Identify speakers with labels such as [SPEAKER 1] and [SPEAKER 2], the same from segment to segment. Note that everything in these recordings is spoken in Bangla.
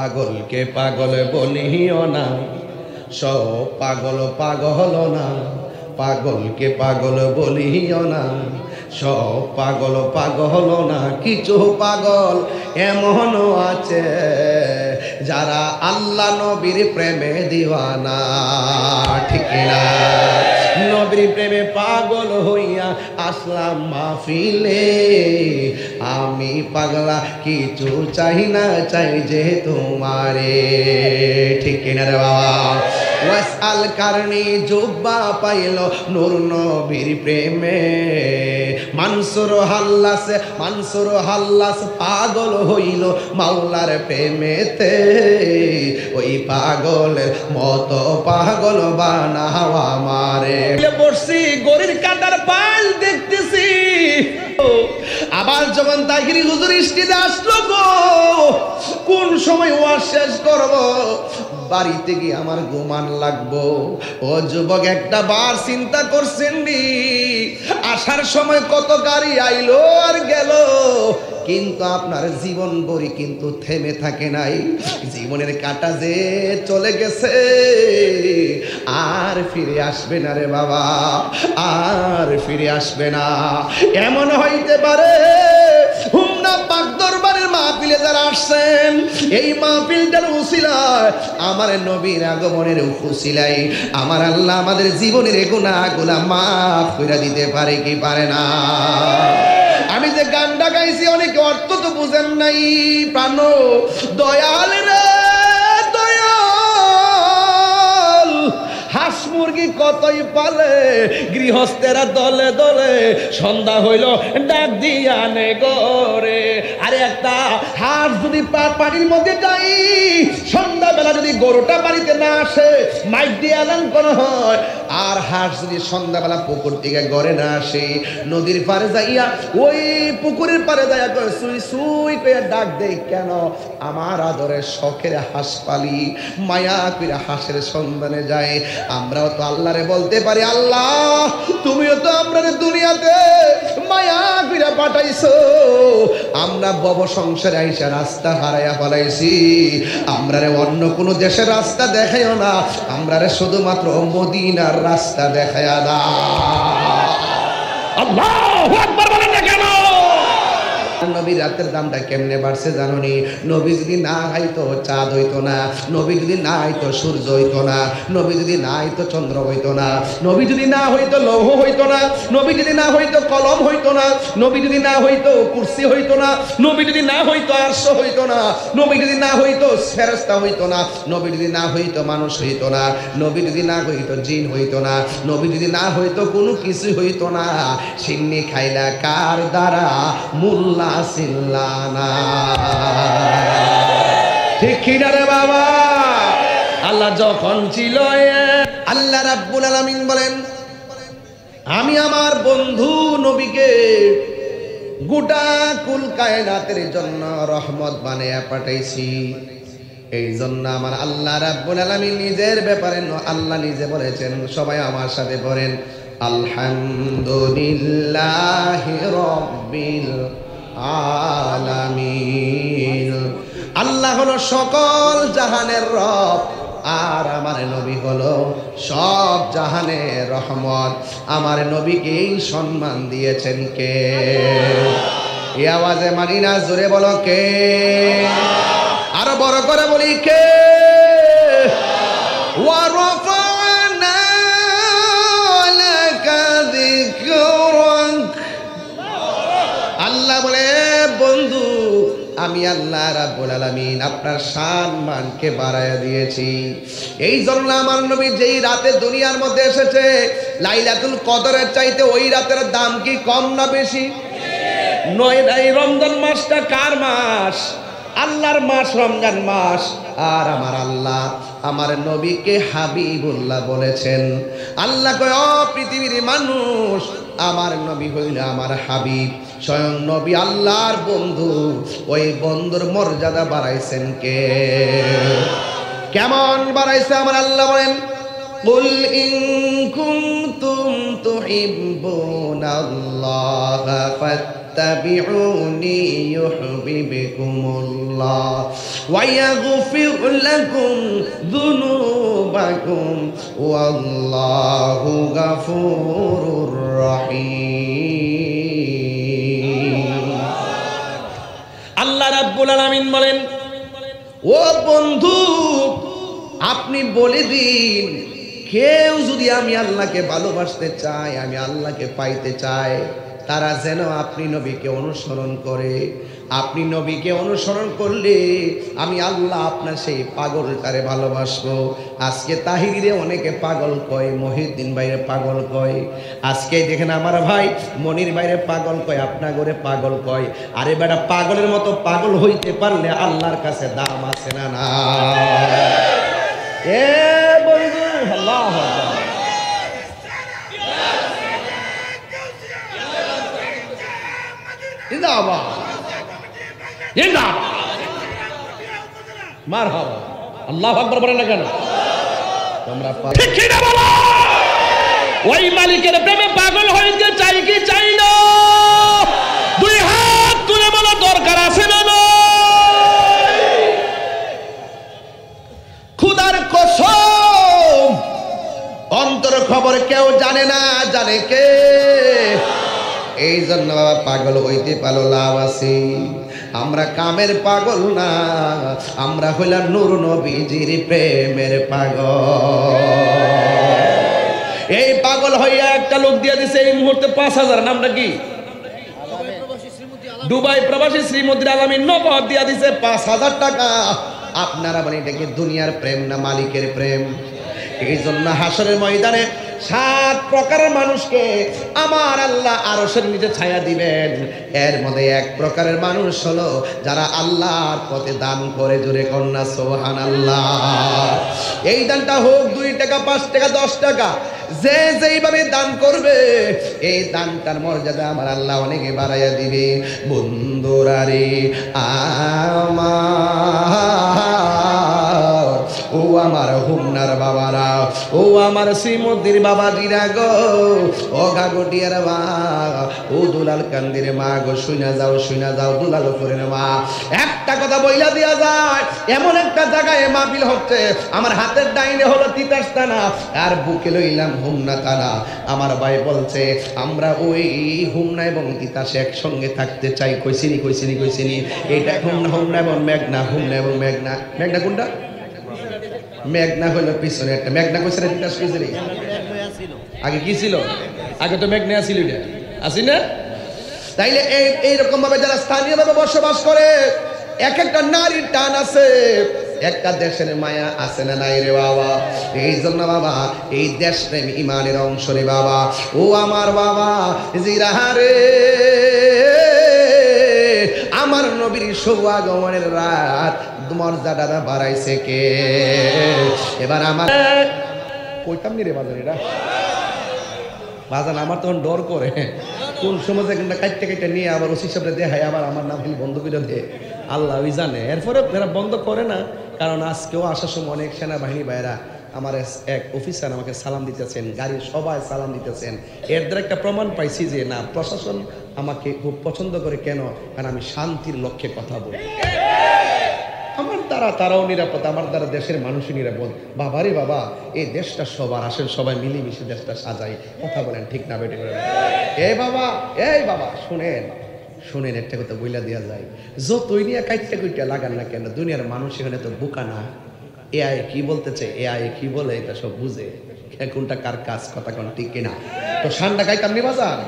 [SPEAKER 1] পাগলকে পাগল বলিও না, সব পাগল পাগল না। পাগলকে পাগল বলিও না, সব পাগল পাগল না। কিছু পাগল এমনও আছে যারা আল্লাহ নবীর প্রেমে দিওয়ানা, ঠিক না? নবীর প্রেমে পাগল হইয়া আসলাম মাহফিলে। আমি পাগলা কিছু চাই না, চাই যে তোমারে, ঠিক না রে বাবা? ওয়াসআল কারণী জুব্বা পাইল নূর নবীর প্রেমে। মানসুর হাল্লাস পাগল হইল মাওলার প্রেমেতে। ওই পাগলের মতো পাগল বানাও আমারে। বসছি গরির কাটার পাল দেখতেছি, আবার যখন তাহিরি হুজুর স্টেজে আসলো গো, কোন সময় ওয়াজ শেষ করব, বাড়িতে গিয়ে আমার ঘুমান লাগবো। ও যুবক, একটা বার চিন্তা করছেন নি? আসার সময় কত গাড়ি আইলো আর গেল, কিন্তু আপনার জীবন বড়ি কিন্তু থেমে থাকে নাই। জীবনের কাঁটা যে চলে গেছে, আর ফিরে আসবে না রে বাবা, আর ফিরে আসবে না। এমন হইতে পারে হুমনা পাক দরবারের মাহফিলে যারা আসছেন, এই মাহফিলটার উসিলায়, আমার নবীর আগমনের উসিলায় আমার আল্লাহ আমাদের জীবনের গুনাহগুলো মাফ করে দিতে পারে কি পারে না? আমি যে গানটা গাইছি অনেকে অর্থ তো বুঝেন নাই। প্রাণ দয়াল রে দয়াল, হাঁস মুরগি কতই পালে, গৃহস্থেরা দলে দলে, সন্ধ্যা হইল ডাক দিয়া নে গরে। আরে একটা হাঁস যদি পানির মধ্যে যাই, সন্ধ্যাবেলা যদি গরুটা বাড়িতে না আসে, মাইক দিয়ে এলান করা হয়। আর হাঁস যদি সন্ধ্যাবেলা পুকুর থেকে ঘরে না আসে, নদীর পারে যাইয়া ওই পুকুরের পারে যাইয়া সুই সুই করে ডাক দেয়, কেন? আমার আদরের শখের হাঁস পালি, মায়া করে হাঁসের সন্ধানে যায়। আমরাও তো আল্লাহরে বলতে পারি, আল্লাহ তুমিও তো আমরা দুনিয়াতে মায়া করে পাঠাইছো, আমরা বব সংসারে আইসা রাস্তা হারাইয়া ফেলাইছি, আমরা অন্য কোনো দেশের রাস্তা দেখাইও না, আমরা শুধুমাত্র মদিনার রাস্তা দেখাইয়া দাও। আল্লাহু আকবার বলেন না কেন? নবী রাতের দামটা কেমনে বাড়ছে জানো নি? নবী যদি না হইতো চাঁদ হইতো না, নবী যদি না হইতো সূর্য হইতো না, নবী যদি না হইতো চন্দ্র হইতো না, নবী যদি না হইতো লৌহ হইতো না, নবী যদি না হইতো কলম হইতো না, নবী যদি না হইতো কুরসি হইতো না, নবী যদি না হইতো আরশ হইতো না, নবী যদি না হইতো ফেরেশতা হইতো না, নবী যদি না হইতো মানুষ হইতো না, নবী যদি না হইতো জিন হইতো না, নবী যদি না হইতো কোনো কিছু হইতো না। সিন্নি খাইলা কার দ্বারা মুল্লা সিল্লানা, ঠিক কিনা রে বাবা? আল্লাহ যখন ছিল, আল্লাহ রাব্বুল আলামিন বলেন, আমি আমার বন্ধু নবীকে গোটা কুল কায়নাতের জন্য রহমত বানায়া পাঠাইছি। এই জন্য আমার আল্লাহ রাব্বুল আলামিন নিজের ব্যাপারে আল্লাহ নিজে বলেছেন, সবাই আমার সাথে বলেন, আলহামদুলিল্লাহি রাব্বিল আলামিন। আল্লাহ হলো সকল জাহানের রব, আর আমার নবী হলো সব জাহানের রহমত। আমার নবীকে এই সম্মান দিয়েছেন কে? এই আওয়াজে মানি না, জোরে বলো কে? আরো বড় করে বলি কে? ওয়ারাফা'না লাকা যিকরাক। আল্লাহ বলে, বন্ধু আমি আল্লাহ রাব্বুল আলামিন আপনার সম্মানকে বাড়ায়া দিয়েছি। এই জন্য আমার নবী যেই রাতে দুনিয়ার মধ্যে এসেছে, লাইলাতুল কদরের চাইতে ওই রাতের দাম কি কম না বেশি? নয়। এই রমজান মাসটা কার মাস? আল্লাহর মাস, রমজান মাস। আর আমার আল্লাহ আমার নবীকে হাবিবুল্লাহ বলেছেন। আল্লাহ কয়, ও পৃথিবীর মানুষ, আমার নবী হইল আমার হাবিব, স্বয়ং নবী আল্লাহর বন্ধু। ওই বন্ধুর মর্যাদা বাড়াইছেন কে? কেমন বাড়াইছে আমার আল্লাহ বলেন, কুল ইন কুনতুম তুহিব্বুনাল্লাহ ফাত্তাবিউনি ইউহিব্বুকুমুল্লাহ ওয়া ইয়াগফির লাকুম যুনুবাকুম ওয়াল্লাহু গাফুরুর রহিম।
[SPEAKER 2] আল্লাহ রাব্বুল আলামিন বলেন,
[SPEAKER 1] ও বন্ধু আপনি বলে দিন, কেউ যদি আমি আল্লাহকে ভালোবাসতে চাই, আমি আল্লাহকে পাইতে চাই, তারা যেন আপনি নবীকে অনুসরণ করে। আপনি নবীকে অনুসরণ করলে আমি আল্লাহ আপনার সেই পাগলটারে ভালোবাসবো। আজকে তাহিরিরে অনেকে পাগল কয়, মহিউদ্দিন ভাইরে পাগল কয়, আজকে দেখেন আমার ভাই মনির ভাইরে পাগল কয়, আপনার ঘরে পাগল কয়। আরে বেটা, পাগলের মতো পাগল হইতে পারলে আল্লাহর কাছে দাম আছে না? না এ বন্ধু, আল্লাহু আকবার। জিন্দাবাদ জিন্দাবাদ, মারহাবা, আল্লাহু আকবার বলেন না কেন? তোমরা ঠিক কি না বলো? ওই মালিকের প্রেমে পাগল হইতে চাই কি চাই না? দুই হাত তুলে বলো, দরকার আছে না? খুদার কসম, অন্তর খবর কেউ জানে না, জানে কে? এই জন্য বাবা পাগল হইতে পারলো লাভ আছে। আমরা কামের পাগল না, আমরা হইলাম নূর নবীজির প্রেমের পাগল। এই পাগল হইয়া একটা লোক দিয়ে দিছে এই মুহূর্তে 5,000, নামটা কি? দুবাই প্রবাসী শ্রীমতীর আলামিন নগদ দিয়া দিছে 5,000 টাকা। আপনারা বলেন এটা কি দুনিয়ার প্রেম না মালিকের প্রেম? এই জন্য হাসরের ময়দানে 7 প্রকারের মানুষকে আমার আল্লাহ আরশের নিচে ছায়া দিবেন। এর মধ্যে 1 প্রকারের মানুষ হলো যারা আল্লাহর পথে দান করে। জোরে কন্যা সুবহানাল্লাহ। এই দানটা হোক 2 টাকা, 5 টাকা, 10 টাকা, যে যেইভাবে দান করবে এই দানটার মর্যাদা আমার আল্লাহ অনেকে বাড়াইয়া দিবে। বন্ধুরা রে আমার, ও আমার হুমনার বাবারা, ও আমার শ্রীমতির বাবাজিরা গো, ও গাগটিয়ার মা, ও দুলাল কান্দির মা গো, শুনা যাও, শুনা যাও দুলাল করে মা। একটা কথা বইলা দিয়া যায়, এমন একটা জায়গায় মাহফিল হচ্ছে, আমার হাতের ডাইনে হলো তিতাস থানা আর বুকে লইলাম হুমনা থানা। আমার ভাই বলছে আমরা ওই হুমনা এবং তিতাস একসঙ্গে থাকতে চাই। কইছিনি কইছিনি কইছিনি, এইটা হুমনা, হুমনা এবং মেঘনা, হুমনা এবং মেঘনা। মেঘনা কোনটা? মেঘনা হলো পিছনে একটা, মেঘনা কইছে তিতাস কইছে রে। আগে কি ছিল? আগে তো মেঘনা ছিল, এটা আসি না? তাইলে এইরকম ভাবে যারা স্থানীয়ভাবে বসবাস করে, এক একটা নারীর টান আছে, একটা দেশের মায়া আছে না নাই রে বাবা? এই জন্য বাবা এই দেশ প্রেম ইমানের অংশ রে বাবা। ও আমার বাবা জিরাহারে, আমার নবীর শুভাগমনের রাত মর্যাদাটা বাড়াইছে কে? এবার আমার কইতাম নি রে বাজার, এটা বাজান আমার তখন ডর করে, কোন সময় একটা কাটতে কাটতে নিয়ে আবার ওসি সাহেবরা দেখায়, আবার আমার নাম খালি বন্ধ করে দেয়, আল্লাহ ওই জানে। এরপরে এরা বন্ধ করে না, কারণ আজকেও আসার সময় অনেক সেনাবাহিনী ভাইরা আমার এক অফিসার আমাকে সালাম দিতেছেন, গাড়ির সবাই সালাম দিতেছেন। এর দ্বারা একটা প্রমাণ পাইছি যে না, প্রশাসন আমাকে খুব পছন্দ করে। কেন? কারণ আমি শান্তির লক্ষ্যে কথা বলি। আমার দ্বারা তারাও নিরাপদ, আমার দ্বারা দেশের মানুষই নিরাপদ। বাবারে বাবা, এই দেশটা সবার, আসেন সবাই মিলেমিশে দেশটা সাজাই। কথা বলেন ঠিক না বেটে করে? এই বাবা, এই বাবা শুনেন, শুনেন একটা কথা বইলা দেওয়া যায়, যতই নিয়ে কাইটটা কুইটা লাগান না কেন, দুনিয়ার মানুষ এখানে তো বোকা না। এআই কি বলতেছে, এআই কি বলে এটা সব বুঝে, কোনটা কার কাজ, কথা কোন ঠিক কিনা। তো ঠান্ডা খাইতাম নি বাজার,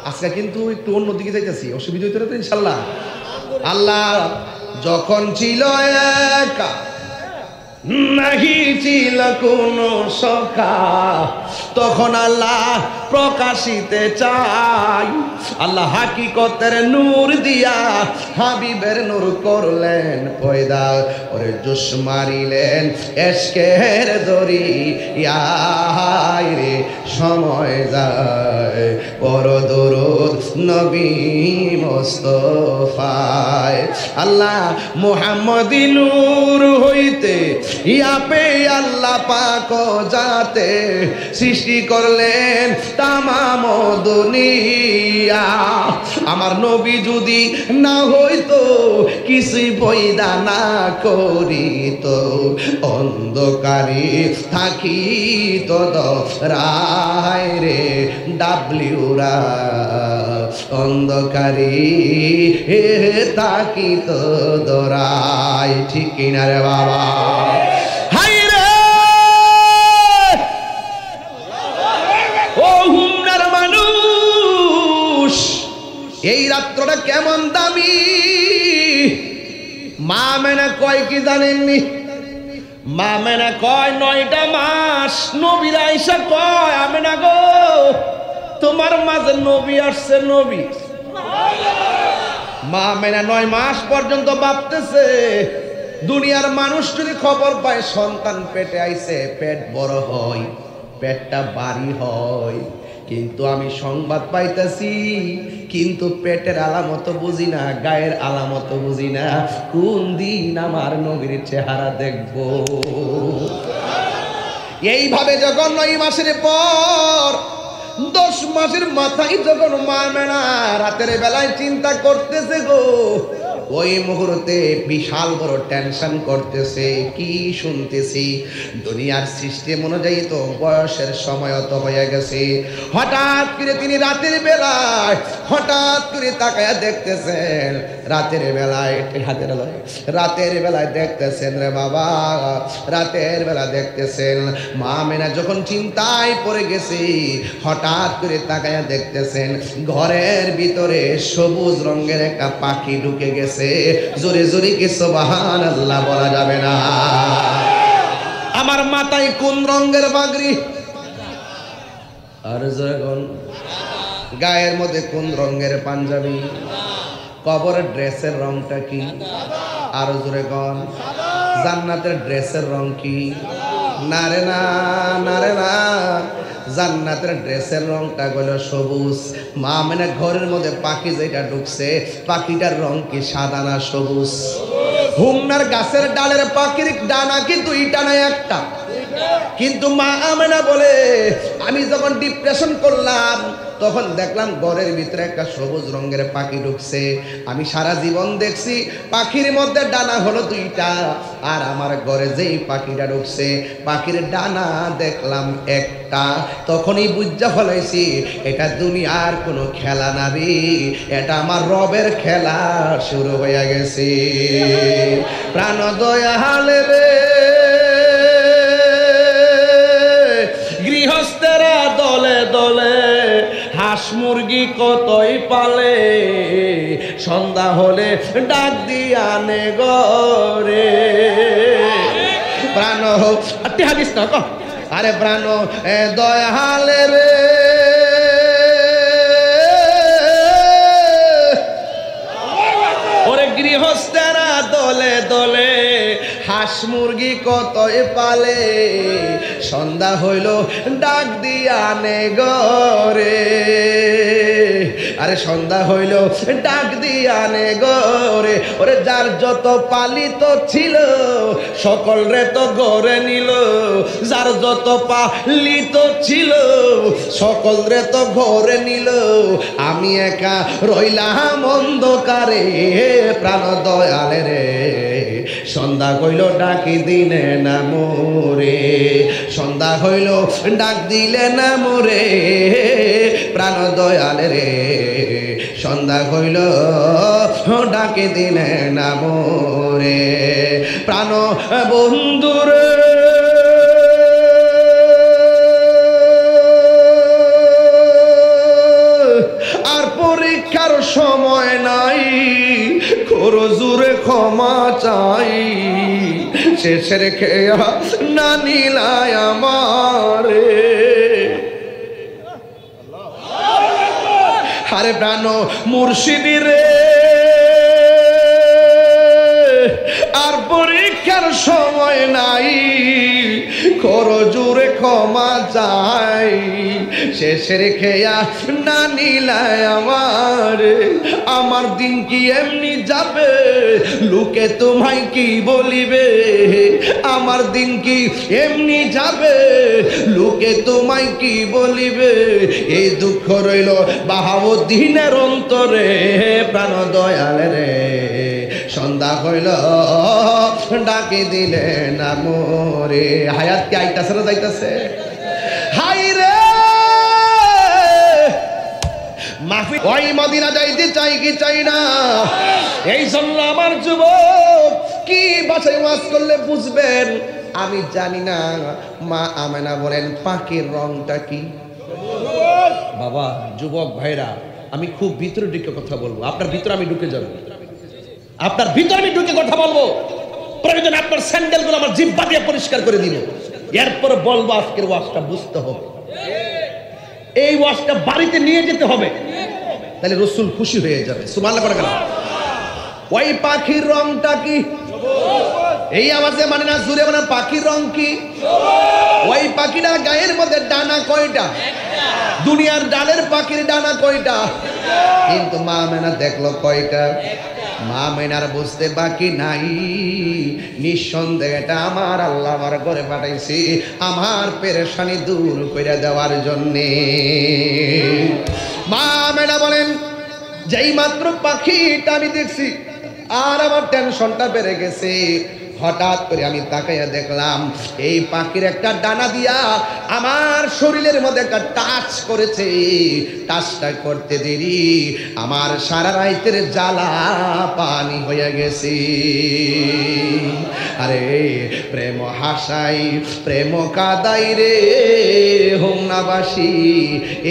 [SPEAKER 1] আজকে কিন্তু একটু অন্যদিকে যাইতেছি, অসুবিধা হইতে তো ইনশাল্লাহ। আল্লাহ যখন ছিল একা, নাহি ছিল কোনো সখা, তখন আল্লাহ প্রকাশিতে চাই। আল্লাহ হাকিকতের নূর দিয়া হাবিবের নূর করলেন পয়দা, ওরে জোশ মারিলেন এশকের দরিয়ায় রে, সময় যায় পর দরুদ নবী মুস্তাফায়। আল্লাহ মুহাম্মদি নূর হইতে ইয়াপে আল্লাহ পাক যাতে সৃষ্টি করলেন তামাম দুনিয়া। আমার নবী যদি না হইতো কিছুই পয়দা না করিত অন্ধকারে থাকিত রায় রে ডাবলিউরা অন্ধকারে থাকিত দরাই। ঠিক কিনা রে বাবা? হাই রে ও হুমনার মানুষ, এই রাত্রটা কেমন দামি। মা মেনা কয় কি জানেননি? মা মেনা কয় 9টা মাস নবীর আইসা কয় আমেনা গো তোমার মাঝে নবী আসছে নবী। মা মেনা 9 মাস পর্যন্ত ভাবতেছে দুনিয়ার মানুষ যদি খবর পায় সন্তান পেটে আইছে, পেট বড় হয়, পেটটা ভারী হয়, কিন্তু আমি সংবাদ পাইতেছি কিন্তু পেটের আলামত বুঝি না, গায়ের আলামত বুঝি না, কোন দিন আমার নবীর চেহারা দেখব। এইভাবে যখন 9 মাসের পর 10 মাসের মাথায় যখন মা মেনা রাতের বেলায় চিন্তা করতেছে গো, ওই মুহূর্তে বিশাল বড় টেনশন করতেছে। কি শুনতেছি? দুনিয়ার সিস্টেম অনুযায়ী তো বয়সের সময় তো হয়ে গেছে। হঠাৎ করে তিনি রাতের বেলায় হঠাৎ করে তাকায়া দেখতেছেন, রাতের বেলায় রাতের বেলায় দেখতেছেন রে বাবা, রাতের বেলা দেখতেছেন মা মেনা যখন চিন্তায় পড়ে গেছে, হঠাৎ করে তাকায়া দেখতেছেন ঘরের ভিতরে সবুজ রঙের একটা পাখি ঢুকে গেছে। জোরে জোরে কি সুবহানাল্লাহ বলা যাবে না? আমার মাথায় কোন রঙের পাগড়ি? আর যখন গায়ের মধ্যে কোন রঙের পাঞ্জাবি? কবরের ড্রেসের রংটা কি? আর জোরে কোন জান্নাতের ড্রেসের রং কি? না রে না, না রে না, জান্নাতের ড্রেসের রংটা হলো সবুজ। মা মানে ঘরের মধ্যে পাখি যেটা ঢুকছে, পাখিটার রং কি সাদা না সবুজ? হুমনার গাছের ডালের পাখির ডানা কি 2টা না 1টা? কিন্তু মা আমেনা বলে আমি যখন ডিপ্রেশন করলাম তখন দেখলাম ঘরের ভিতরে একটা সবুজ রঙের পাখি ঢুকছে। আমি সারা জীবন দেখছি পাখির মধ্যে ডানা হলো 2টা, আর আমার ঘরে যেই পাখিটা ঢুকছে পাখির ডানা দেখলাম 1টা। তখনই বুঝা ফলাইছি এটা দুনিয়ার কোনো খেলা না রে, এটা আমার রবের খেলা শুরু হয়ে গেছে। প্রাণ দয়াল রে গৃহস্থেরা দলে দলে হাঁস মুরগি কতই পালে, সন্ধ্যা হলে ডাক দিয়া নে গরে। প্রাণ হাদিস না ক, আরে প্রাণ দয়াল রে ওরে গৃহস্থেরা দলে দলে হাঁস মুরগি কতই পালে, সন্ধ্যা হইল ডাক দিয়া নে গরে। আরে সন্ধ্যা হইল ডাক দিয়া নে গরে। ওরে যার যত পালিত ছিল সকল রে তো গরে নিল, যার যত পালিত ছিল সকল রে তো ঘরে নিল, আমি একা রইলাম অন্ধকারে। প্রাণ দয়ালে রে সন্ধ্যা হইল ডাকি দিলে না মোরে, সন্ধ্যা হইল ডাক দিলে না মোরে। প্রাণ দয়ালে রে সন্ধ্যা হইল ডাকি দিলে না মোরে। প্রাণ বন্ধুরে আর পরীক্ষার সময় নাই, করো জোরে ক্ষমা চাই, শেষের খেয়া না নিলায় আমারে। আরে প্রাণ মুর্শিদি রে আর পরীক্ষার সময় নাই, করো জোরে ক্ষমা চাই, শেষের খেয়া না নিলায় আমার। আমার দিন কি এমনি যাবে, লোকে তোমায় কি বলিবে, আমার দিন কি এমনি যাবে, লোকে তোমায় কি বলিবে, এই দুঃখ রইল বাহাউদ্দিনের অন্তরে প্রাণ দয়াল রে। সন্ধ্যা হইল ডাকে দিলে না মোরে। হায়াত কি আইতাছে না যাইতাছে? হাই রে মাহফিল ওই মদিনা যাইতে চাই কি চাই না?
[SPEAKER 2] এই জন্য আমার যুবক,
[SPEAKER 1] কি ভাষায় ওয়াজ করলে বুঝবেন আমি জানি না। মা আমেনা বলেন পাখির রংটা কি?
[SPEAKER 2] বাবা যুবক ভাইরা, আমি খুব ভিতরে ঢুকে কথা বলবো, আপনার ভিতরে আমি ঢুকে যাব, আপনার ভিতরে আমি ঢুকে কথা বলবো। প্রয়োজন আপনার স্যান্ডেলগুলো আমার জিহ্বা দিয়ে পরিষ্কার করে দিব, এরপর বলবো আজকের ওয়াজটা বুঝতে হবে, এই ওয়াজটা বাড়িতে নিয়ে যেতে হবে,
[SPEAKER 1] তাহলে রসুল খুশি হয়ে যাবে। সুবহানাল্লাহ পড়ে গেল। ওই পাখির রংটা কি? এই আওয়াজে মানে না, জুড়ে মানে পাখির রং কি? ওই পাখিটার গায়ের মধ্যে ডানা কয়টা? দুনিয়ার ডালের পাখির ডানা কয়টা? কিন্তু মা মেনা দেখলো কয়টা? মা মেনার বুঝতে বাকি নাই, নিঃসন্দেহে এটা আমার আল্লাহ আমার ঘরে পাঠাইছি আমার পেরেশানি দূর করে দেওয়ার জন্যে। মা মেনা বলেন যেই মাত্র পাখিটা আমি দেখছি আর আমার টেনশনটা বেড়ে গেছে। হঠাৎ করে আমি তাকাইয়া দেখলাম এই পাখির একটা ডানা দিয়া আমার শরীরের মধ্যে একটা টাচ করেছে। টাচটা করতে দেরি আমার সারা রাইতের জ্বালা পানি হয়ে গেছে। আরে প্রেম হাসাই প্রেম কাদাই রে হোমনাবাসী,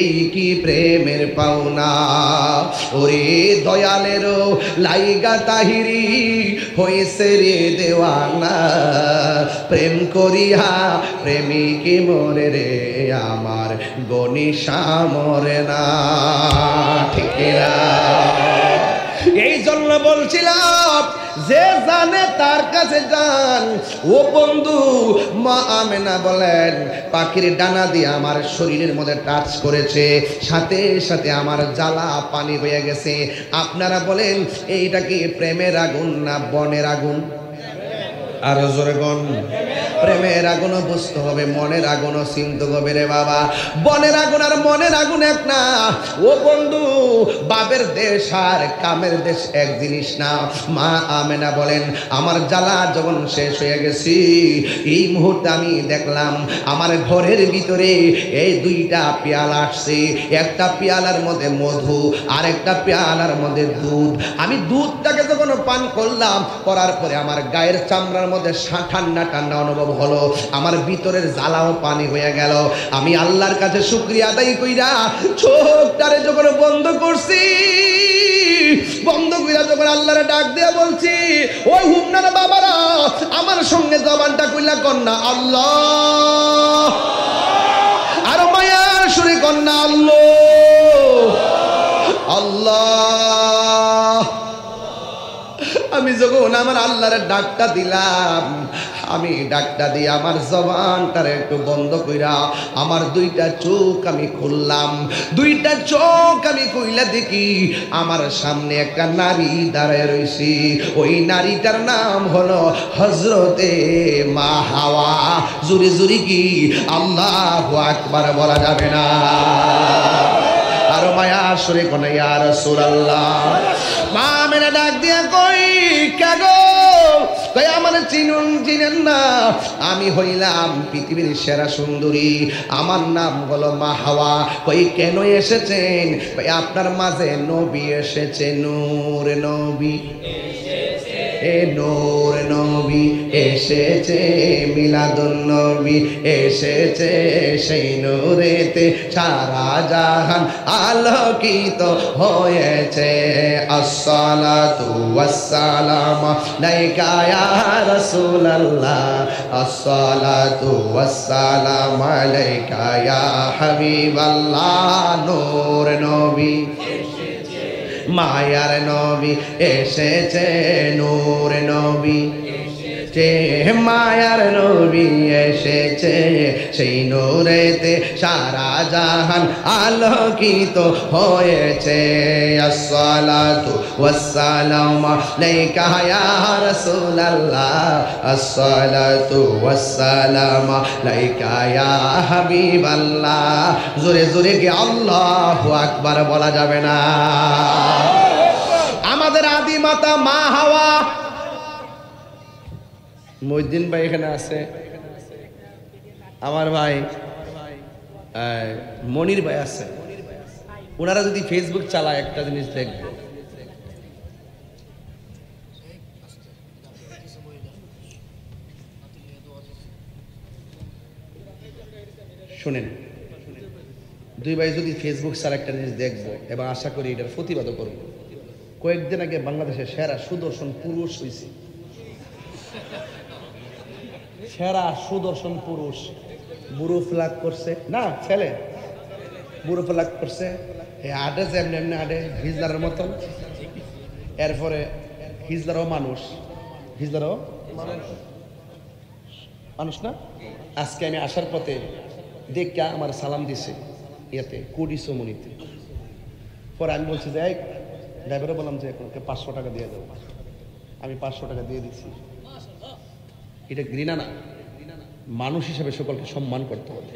[SPEAKER 1] এই কি প্রেমের পাওনা। ওরে দয়ালেরও লাইগা তাহিরি হয়েছে রে দেওয়ানা, প্রেম করিয়া প্রেমিকে মরে রে আমার গনিশা মরে না। ঠিক না? এই জন্য বলছিলাম যে জানে তার কাছে যান। ও বন্ধু, মা আমেনা বলেন পাখির ডানা দিয়ে আমার শরীরের মধ্যে টাচ করেছে, সাথে সাথে আমার জ্বালা পানি হয়ে গেছে। আপনারা বলেন এইটা কি প্রেমের আগুন না বনের আগুন? আরো জোরে বল। প্রেমের আগুনও বুঝতে হবে, মনের আগুনও চিনতে হবে রে বাবা। বনের আগুন আর মনের আগুন এক না। ও বন্ধু, বাবের দেশ আর কামের দেশ এক জিনিস না। মা আমেনা বলেন আমার জ্বালা যখন শেষ হয়ে গেছি, এই মুহূর্তে আমি দেখলাম আমার ঘরের ভিতরে এই দুইটা পেয়ালা আসছে। একটা পেয়ালার মধ্যে মধু আর একটা পেয়ালার মধ্যে দুধ। আমি দুধটাকে যখন পান করলাম, করার পরে আমার গায়ের চামড়ার মধ্যে ঠান্ডা ঠান্ডা অনুভব হলো, আমার ভিতরের জ্বালাও পানি হয়ে গেল। আমি আল্লাহর কাছে শুকরিয়া আদায় কইরা চোখটারে যখন বন্ধ করছি, বন্ধ কইরা যখন আল্লাহরে ডাক দিয়া বলছি, ওই হুমনার বাবারা আমার সঙ্গে জবানটা কইলা কন্যা আল্লাহ, আর মায়ার সুরে কন্যা আল্লাহ আল্লাহ। আমি যখন আমার আল্লাহর ডাকটা দিলাম, আমি ডাকটা দিয়ে আমার জবানটারে একটু বন্ধ কইরা আমার দুইটা চোখ আমি খুললাম। দুইটা চোখ আমি কইলা দেখি আমার সামনে একটা নারী দাঁড়ায় রইছি। ওই নারীটার নাম হলো হযরতে মা হাওয়া। জুরি জুরি কি আল্লাহু আকবার বলা যাবে না? আর মায়া সুরে কোন ইয়া রাসূলুল্লাহ। মা মেনা ডাক দিয়া কই কেন? কই আমার চিনেন না? আমি হইলাম পৃথিবীর সেরা সুন্দরী, আমার নাম হলো মা হাওয়া। কই কেন এসেছেন? কই আপনার মাঝে নবী এসেছে, নূর নবী নূর নবী এসেছে, মিলাদুন নবী এসেছে, সেই নূরেতে সারা জাহান আলোকিত হয়েছে। আসসালাতু ওয়াসসালামু আলাইকা ইয়া রাসূলুল্লাহ, আসসালাতু ওয়াসসালামু আলাইকা ইয়া হাবিবাল্লাহ। নূর নবী মায়ার নবী এসেছে, নূর নবী যে মায়ার নবী এসেছে সেই নূরেতে সারা জাহান আলোকিত হয়েছে আসসালাতু ওয়াসসালামু আলাইকা ইয়া রাসূলুল্লাহ আসসালাতু ওয়াসসালামু আলাইকা ইয়া হাবিবাল্লাহ জোরে জোরে কি আল্লাহু আকবার বলা যাবে না আমাদের আদি মাতা মা হাওয়া মহিউদ্দিন ভাই এখানে আছে আমার ভাই মনির ভাই আছে ওনারা যদি ফেসবুক চালায় একটা জিনিস দেখবে শুনেন দুই ভাই যদি ফেসবুক ছাড়া একটা জিনিস দেখবো এবং আশা করি এটার প্রতিবাদও করবো কয়েকদিন আগে বাংলাদেশের সেরা সুদর্শন পুরুষ হয়েছে সেরা সুদর্শন পুরুষ বুড়ো ফ্লাগ করছে না ছেলে বুড়ো ফ্লাগ করছে আডে যে এমনি এমনি আডে হিজলারের মতন এরপরে হিজলারও মানুষ হিজলারও মানুষ না আজকে আমি আসার পথে দেখে আমার সালাম দিছে ইয়াতে কোডি সমনিতে পরে আমি বলছি যে এই ড্রাইভারে বললাম যে এখন 500 টাকা দিয়ে দেবো আমি 500 টাকা দিয়ে দিচ্ছি এটা ঘৃণা না মানুষ হিসেবে সকলকে সম্মান করতে হবে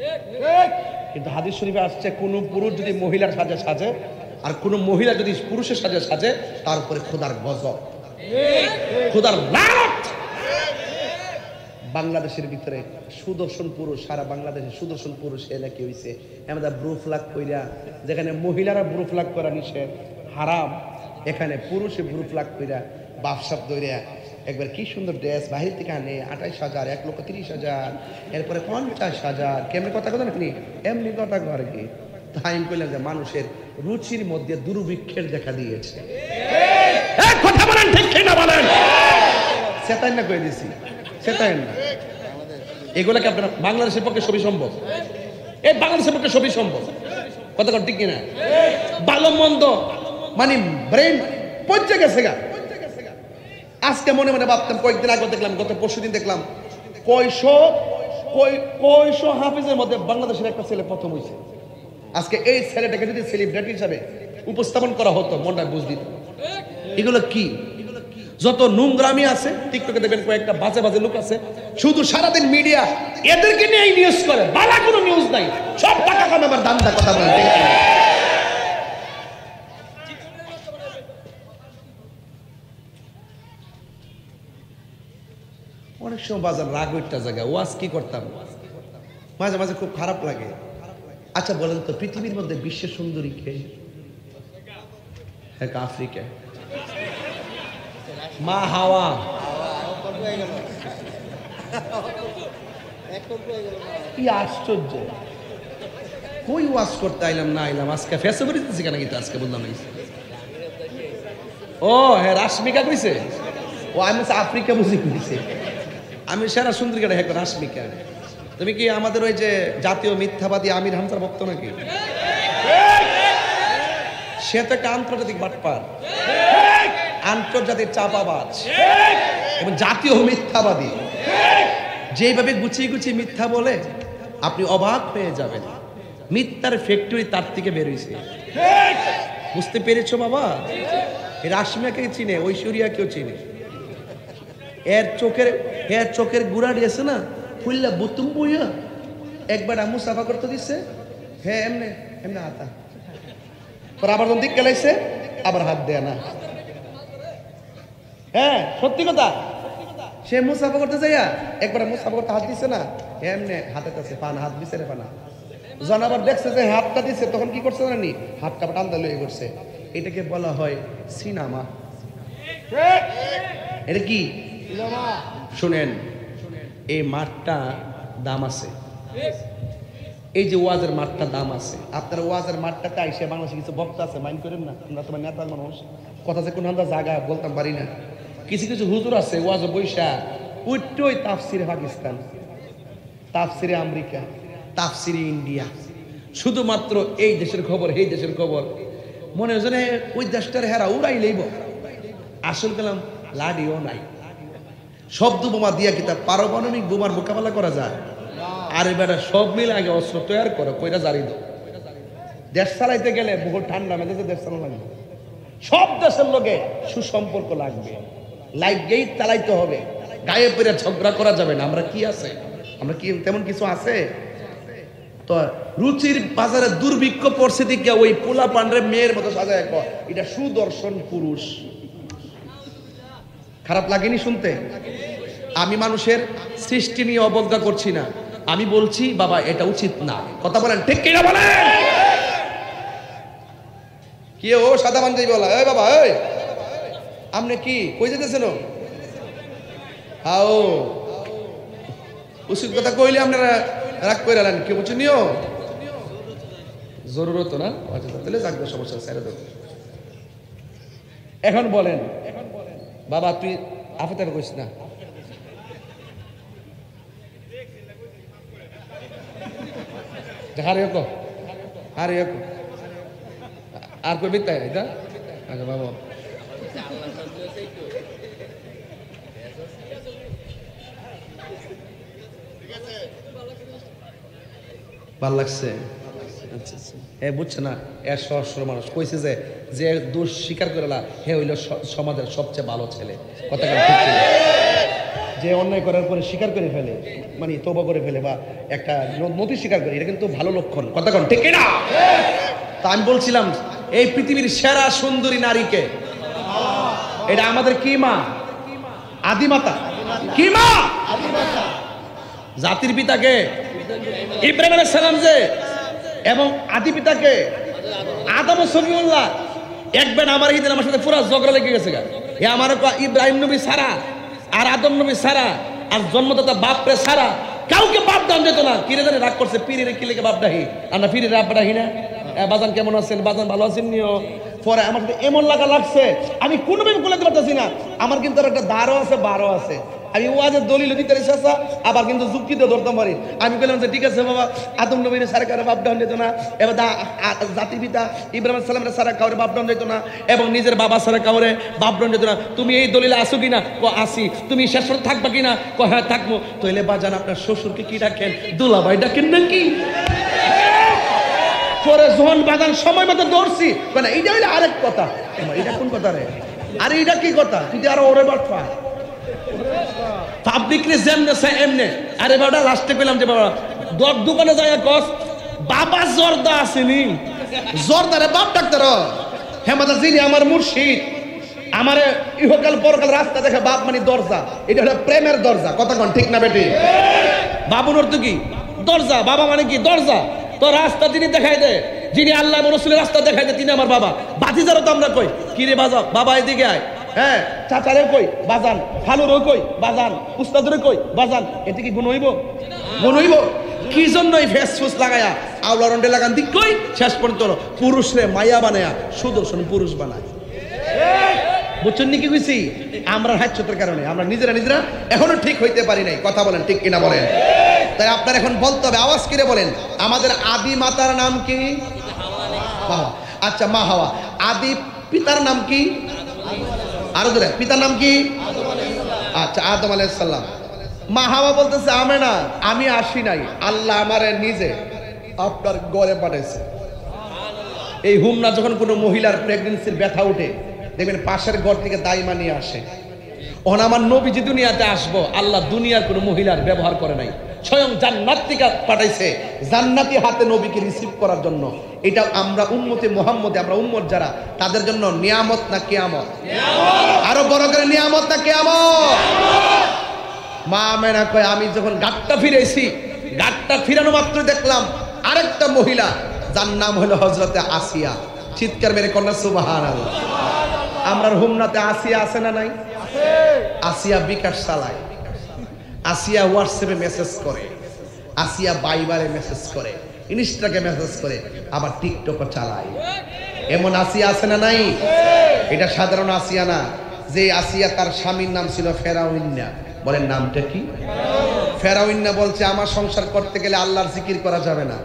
[SPEAKER 1] কিন্তু হাদিস শরীফে আসছে কোন পুরুষ যদি মহিলার সাজে সাজে আর কোন মহিলা যদি পুরুষের সাজে সাজে তার উপরে খোদার গজব খোদার লানত বাংলাদেশের ভিতরে সুদর্শন পুরুষ সারা বাংলাদেশে সুদর্শন পুরুষ এলা কি হইছে আমরা ব্রু ফ্লাগ কইরা যেখানে মহিলারা ব্রু ফ্লাগ করা নিষেধ হারাম এখানে পুরুষে ব্রু ফ্লাগ কইরা বাপসাপ দইরা একবার কি সুন্দর ড্রেস বাহির থেকে আনে 28,000 1,30,000 এরপরে 50,000 কেমনি কথা কথা নাকি এমনি কথা আর কি তাই আমি কইলাম যে মানুষের রুচির মধ্যে দুর্ভিক্ষের দেখা দিয়েছে এক কথা বলেন ঠিক কিনা বলেন সেটাই না কই দিছি সেটাই না এগুলা কি আপনারা বাংলাদেশের পক্ষে সবই সম্ভব এই বাংলাদেশের পক্ষে সবই সম্ভব কথা কথা ঠিক কিনা ভালো মন্দ মানে ব্রেন পচে গেছে গা আজকে মনে মনে ভাবতাম কয়েকদিন আগে দেখলাম গত পরশুদিন দেখলাম কয়শো হাফিজের মধ্যে বাংলাদেশের একটা ছেলে প্রথম হয়েছে আজকে এই ছেলেটাকে যদি সেলিব্রিটি হিসাবে উপস্থাপন করা হতো মনটা বুঝ দিত এগুলো কি যত নোংরামি আছে টিকটকে দেখবেন কয়েকটা বাজে বাজে লোক আছে শুধু সারাদিন মিডিয়া এদেরকে নিয়ে নিউজ করে বালা কোনো নিউজ নাই সব টাকা কামাবে আমার দান্দা কথা বলে অনেক সময় বাজার রাগ একটা জায়গায় ওয়াজ কি করতাম মাঝে মাঝে খুব খারাপ লাগে আচ্ছা বলেন তো পৃথিবীর মধ্যে বিশ্বের সুন্দরী কে এক আফ্রিকা মা হাওয়া কি আশ্চর্য কই ওয়াজ করতে আইলাম না আইলাম আজকে ফেসবুক দিতেছি কেন কিন্তু আজকে বললাম না ও হ্যাঁ রাশমিকা কইছে ও আমি আফ্রিকা বুঝি কইছে আমি সেরা সুন্দরী কেন হ্যাঁ রাশমিকা তুমি কি আমাদের ওই যে জাতীয় মিথ্যাবাদী আমির হামজার ভক্ত নাকি সে তো একটা আন্তর্জাতিক বাটপার আন্তর্জাতিক চাপাবাজ এবং জাতীয় মিথ্যাবাদী যেভাবে গুছিয়ে গুছিয়ে মিথ্যা বলে আপনি অবাক হয়ে যাবেন মিথ্যার ফ্যাক্টরি তার থেকে বেরিয়েছে বুঝতে পেরেছো বাবা রাশমিয়াকে চিনে ঐশ্বরিয়াকেও চিনে এর চোখের গুড়া দিয়েছে না ফুললা বুতুম বইয়া একবার আমু সাফা করতে দিচ্ছে হ্যাঁ এমনে এমনে হাতা পর আবার দিক গেলাইছে আবার হাত দেয় না হ্যাঁ সত্যি কথা সে মুসাফা করতে যাইয়া একবার মুসাফা করতে হাত দিছে না এমনে হাতে কাছে পানা হাত দিছে রে পানা জন আবার দেখছে যে হাতটা দিছে তখন কি করছে জানি হাতটা টানতে লয়ে করছে এটাকে বলা হয় সিনেমা এটা কি শুনেন এই মাঠটা দাম আছে এই যে ওয়াজের মাঠটা দাম আছে আপনার ওয়াজের মাঠটাতে আইসে বাংলাদেশে কিছু বক্তা আছে মাইন্ড করেন না আমরা তোমার নেতা মানুষ কথা যে কোনো আমরা জায়গা বলতাম পারি না কিছু কিছু হুজুর আছে ওয়াজ বৈশা উঠটোই তাফসিরে পাকিস্তান তাফসিরে আমেরিকা তাফসিরে ইন্ডিয়া শুধুমাত্র এই দেশের খবর এই দেশের খবর মনে হয় ওই দেশটার হেরা উড়াই লইব আসল গেলাম লাডিও নাই
[SPEAKER 2] শব্দ বোমা দিয়া কি তার পারমাণবিক বোমার মোকাবেলা করা যায়? আরে বেটা সব মিলে আগে অস্ত্র তৈরি করো, কইরা জারি দাও। দেশ চালাইতে গেলে বহু ঠান্ডা মেজাজে দেশ চালানো লাগবে, সব দেশের লোকে সুসম্পর্ক লাগবে, লাগবেই, চালাইতে হবে। গায়ে পড়ে ঝগড়া করা যাবে না। আমরা কি আছে, আমরা কি তেমন কিছু আছে? তো রুচির বাজারে দুর্ভিক্ষ পরিস্থিতি কে ওই পোলা পান্ডে মেয়ের মতো সাজায় এটা সুদর্শন পুরুষ। খারাপ লাগেনি শুনতে? আমি মানুষের সৃষ্টি নিয়ে অবজ্ঞা করছি না, আমি বলছি বাবা এটা উচিত না। কথা বলেন ঠিক কিনা বলেন? কি ও সাদা পাঞ্জাবি বলা, এই বাবা এই আপনি কি কই যেতেছেন? হাও উচিত কথা কইলে আপনারা রাগ করে আলেন, কি বুঝছেন? নিও জরুরত না, আচ্ছা তাহলে যাক সমস্যা ছেড়ে দেব। এখন বলেন বাবা তুই আফেতে কইস না, হারে কো হারে কো আর কই তাই এটা। আচ্ছা বাবা ভাল লাগছে? এ বুঝছে না, এর সহস্র মানুষ কইছে যে যে দোষ স্বীকার করেলা হে হইল সমাজের সবচেয়ে ভালো ছেলে। কথা ঠিক, যে অন্যায় করার পরে স্বীকার করে ফেলে, মানে তওবা করে ফেলে বা একটা নথি স্বীকার করে, এটা কিন্তু ভালো লক্ষণ। কথা কন ঠিক না? তা আমি বলছিলাম এই পৃথিবীর সেরা সুন্দরী নারীকে, এটা আমাদের কি মা? আদিমাতা। কি মা? জাতির পিতাকে ইব্রাহিম আলাইহিস সালাম যে, এবং আদি পিতাকে আদম ও সফিউল্লাহ। একবার আমার ঈদের আমার সাথে পুরো ঝগড়া লেগে গেছে গা। এ আমার ইব্রাহিম নবী সারা আর আদম নবী সারা আর জন্মদাতা বাপরে সারা কাউকে বাপ দান যেত না। কিরে জানে রাগ করছে, পীরের কি লেগে বাপ ডাহি, আমরা পীরের বাপ ডাহি না। বাজান কেমন আছেন? বাজান ভালো আছেন নিও। পরে আমার এমন লাগছে আমি কোনোভাবে বলতে পারতেছি না। আমার কিন্তু একটা দারও আছে, বারও আছে। আমি ওয়াজের দলিল দিতে চেষ্টা, আবার কিন্তু যুক্তিতে ধরতে পারি। আমি বললাম যে ঠিক আছে বাবা, আদম নবীর সারা বাপ ডাউন যেত না, এবার জাতির পিতা ইব্রাহিম সালামের সারা কাউরে বাপ ডাউন যেত না, এবং নিজের বাবা সারা কাউরে বাপ ডাউন যেত না। তুমি এই দলিলে আসো কিনা? ক আসি। তুমি শেষ পর্যন্ত থাকবা কিনা? ক হ্যাঁ থাকবো। তাহলে বাজান আপনার শ্বশুরকে কি ডাকেন? দুলাভাই ডাকেন নাকি? পরে যখন বাজান সময় মতো দৌড়ছি, মানে এইটা হইলে আরেক কথা। এটা কোন কথা রে? আরে এটা কি কথা? তুই আরো ওরে বাটপা পাবলিকলি যেমনে সে এমনে। আরে বাবা লাস্টে কইলাম যে বাবা দোকানে যায় কস বাবা জর্দা আসেনি, জর্দারে বাপ ডাক্তার হেমাদা যিনি আমার মুর্শিদ, আমারে ইহকাল পরকাল রাস্তা দেখে বাপ মানে দরজা। এটা হলো প্রেমের দরজা। কথা কন ঠিক না বেটি? বাবুর অর্থ কি? দরজা। বাবা মানে কি? দরজা। তো রাস্তা যিনি দেখাই দেয়, যিনি আল্লাহ এবং রাসূলের রাস্তা দেখাই দেয়, তিনি আমার বাবা। বাতিজারও তো আমরা কই কি রে বাজা, বাবা এদিকে আয়। হ্যাঁ, চাচারে কই বাজান, খালুরও কই বাজান, উস্তাদরে কই বাজান। এতে কি গুণ হইব? গুণ হইব? কি জন্য এই ফেসফুস লাগায়া আওলা রন্ডে লাগান দিক কই শেষ পর্যন্ত পুরুষরে মায়া বানায়া সুদর্শন পুরুষ বানায়। বুঝছেন নি কি কইছি? আমরা হাচ্ছতের কারণে আমরা নিজেরা এখনো ঠিক হইতে পারি নাই। কথা বলেন ঠিক কিনা বলেন? তাই আপনার এখন বলতে হবে, আওয়াজ করে বলেন, আমাদের আদি মাতার নাম কি? মা। আচ্ছা মা হাওয়া। আদি পিতার নাম কি? আরো ধরে পিতার নাম কি? আচ্ছা আদম আলাইহিস সালাম। মা হাওয়া বলতেছে আমি না, আমি আসি নাই, আল্লাহ আমারে নিজে আপনার ঘরে পাঠাইছে। এই হুমনা যখন কোনো মহিলার প্রেগন্যান্সির ব্যথা উঠে, দেখবেন পাশের ঘর থেকে দাইমা নিয়ে আসে। ওখানে আমার নবীজি দুনিয়াতে আসবো, আল্লাহ দুনিয়ার কোনো মহিলার ব্যবহার করে নাই, স্বয়ং জান্নাত থেকে পাঠাইছে জান্নাতি হাতে নবীকে রিসিভ করার জন্য। এটা আমরা উম্মতে মুহাম্মদে, আমরা উম্মত যারা, তাদের জন্য নিয়ামত না কিয়ামত? আরো বড় করে নিয়ামত না কিয়ামত? মা আমেনা কয় আমি যখন গাটটা ফিরেছি, গাটটা ফিরানো মাত্র দেখলাম আরেকটা মহিলা, যার নাম হলো হযরতে আসিয়া। চিৎকার মেরে কন্যা সুবহানাল্লাহ। আমরার হুমনাতে আসিয়া আছে না নাই? আসিয়া বিকাশ চালায়, আসিয়া হোয়াটসঅ্যাপে মেসেজ করে, আসিয়া বাইবারে মেসেজ করে, ইনস্টাগ্রামে মেসেজ করে, আবার টিকটকও চালায়। এমন আসিয়া আছে না নাই? এটা সাধারণ আসিয়া না। যে আসিয়া তার স্বামীর নাম ছিল ফেরাউন্না। বলেন নামটা কি? ফেরাউন্না বলছে আমার সংসার করতে গেলে আল্লাহর জিকির করা যাবে না।